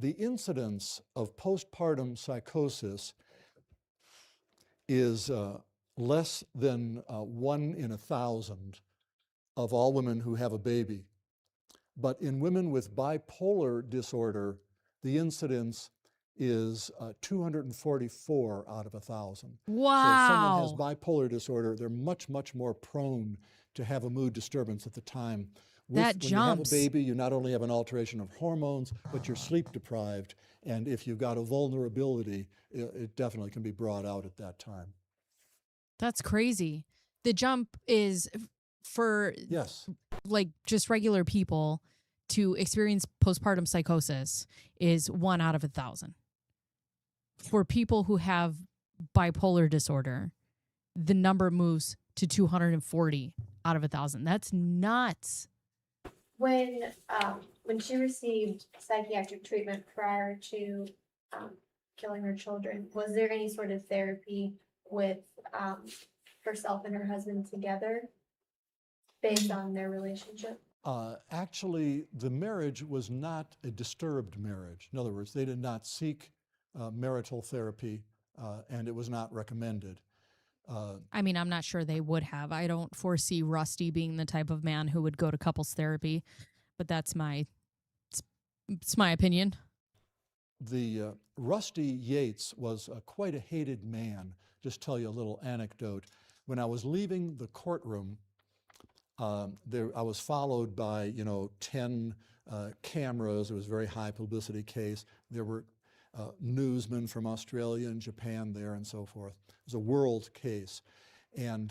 incidence of postpartum psychosis is less than 1 in 1,000 of all women who have a baby. But in women with bipolar disorder, the incidence is 244 out of 1,000.
Wow.
So if someone has bipolar disorder, they're much, much more prone to have a mood disturbance at the time.
That
When you have a
jumps.
baby, you not only have an alteration of hormones, but you're sleep deprived. And if you've got a vulnerability, it definitely can be brought out at that time.
That's crazy. The jump is for
Yes.
like just regular people to experience postpartum psychosis is 1 out of 1,000. For people who have bipolar disorder, the number moves to 240 out of 1,000. That's nuts.
When she received psychiatric treatment prior to killing her children, was there any sort of therapy with herself and her husband together based on their relationship?
Actually, the marriage was not a disturbed marriage. In other words, they did not seek marital therapy, and it was not recommended.
I mean, I'm not sure they would have. I don't foresee Rusty being the type of man who would go to couples therapy, but it's my opinion.
The Rusty Yates was quite a hated man. Just tell you a little anecdote. When I was leaving the courtroom, I was followed by 10 cameras. It was a very high publicity case. There were newsmen from Australia and Japan there and so forth. It was a world case. And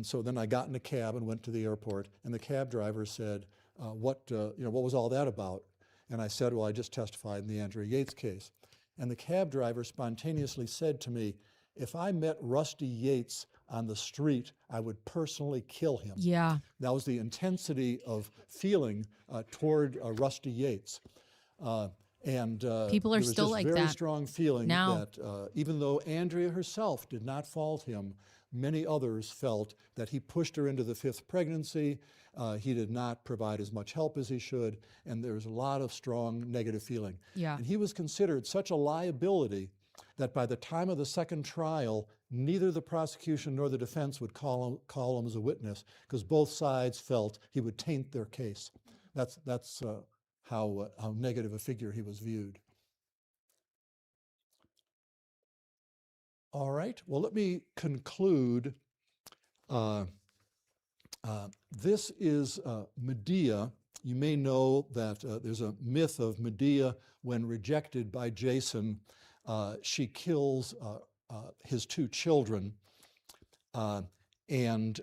so then I got in a cab and went to the airport, and the cab driver said, what was all that about? And I said, well, I just testified in the Andrea Yates case. And the cab driver spontaneously said to me, if I met Rusty Yates on the street, I would personally kill him.
Yeah.
That was the intensity of feeling toward Rusty Yates. And
people are
there was
still
this
like
very
that
strong feeling
now.
that even though Andrea herself did not fault him, many others felt that he pushed her into the 5th pregnancy. He did not provide as much help as he should, and there was a lot of strong negative feeling.
Yeah.
And he was considered such a liability that by the time of the second trial, neither the prosecution nor the defense would call him as a witness because both sides felt he would taint their case. That's how negative a figure he was viewed. All right, well, let me conclude This is Medea. You may know that there's a myth of Medea. When rejected by Jason, she kills his 2 children. And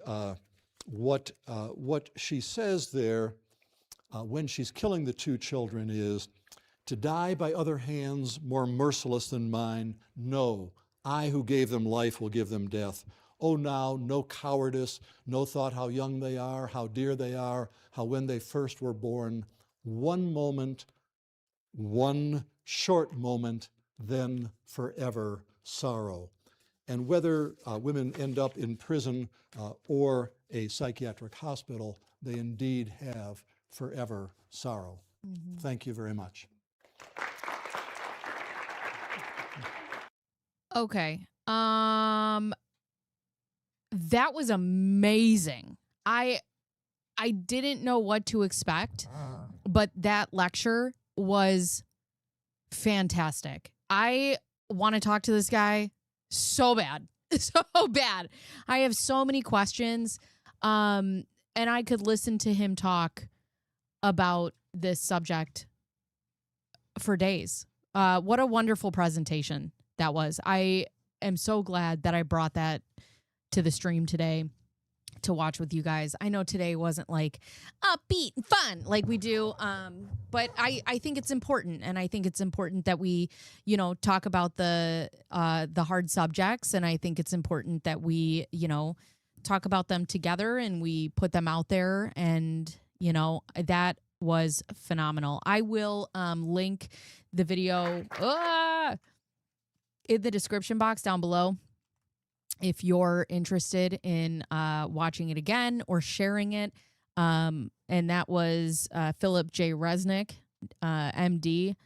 what she says there when she's killing the 2 children is, "To die by other hands more merciless than mine, no, I who gave them life will give them death. Oh, now, no cowardice, no thought how young they are, how dear they are, how when they first were born, one moment, one short moment, then forever sorrow." And whether women end up in prison or a psychiatric hospital, they indeed have forever sorrow.
Mm-hmm.
Thank you very much.
Okay. That was amazing. I didn't know what to expect, but that lecture was fantastic. I want to talk to this guy so bad. So bad. I have so many questions. And I could listen to him talk about this subject for days. What a wonderful presentation that was. I am so glad that I brought that to the stream today to watch with you guys. I know today wasn't like upbeat and fun like we do, but I think it's important, and I think it's important that we, talk about the hard subjects, and I think it's important that we, talk about them together and we put them out there, and that was phenomenal. I will link the video in the description box down below if you're interested in watching it again or sharing it. And that was Philip J. Resnick, MD.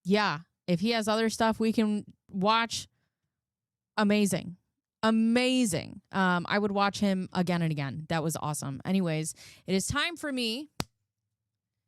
Yeah, if he has other stuff we can watch, amazing. I would watch him again and again. That was awesome. Anyways, it is time for me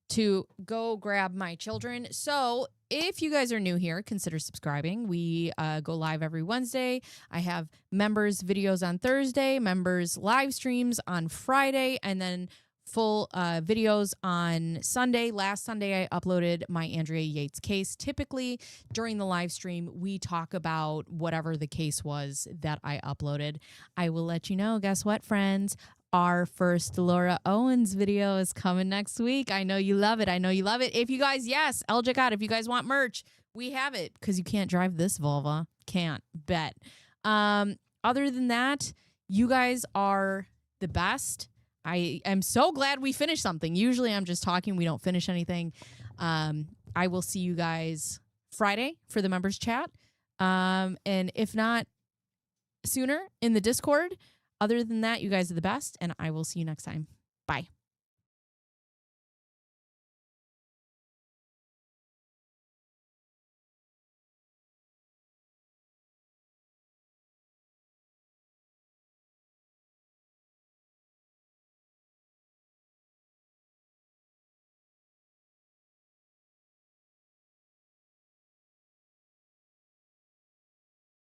to go grab my children. So if you guys are new here, consider subscribing. We go live every Wednesday. I have members videos on Thursday, members live streams on Friday, and then full videos on Sunday. Last Sunday, I uploaded my Andrea Yates case. Typically, during the live stream, we talk about whatever the case was that I uploaded. I will let you know, guess what, friends? Our first Laura Owens video is coming next week. I know you love it. If you guys, yes, LJCOT, if you guys want merch, we have it, because you can't drive this Volvo. Can't bet. Other than that, you guys are the best. I am so glad we finished something. Usually I'm just talking. We don't finish anything. I will see you guys Friday for the members chat. And if not sooner in the Discord. Other than that, you guys are the best, and I will see you next time. Bye.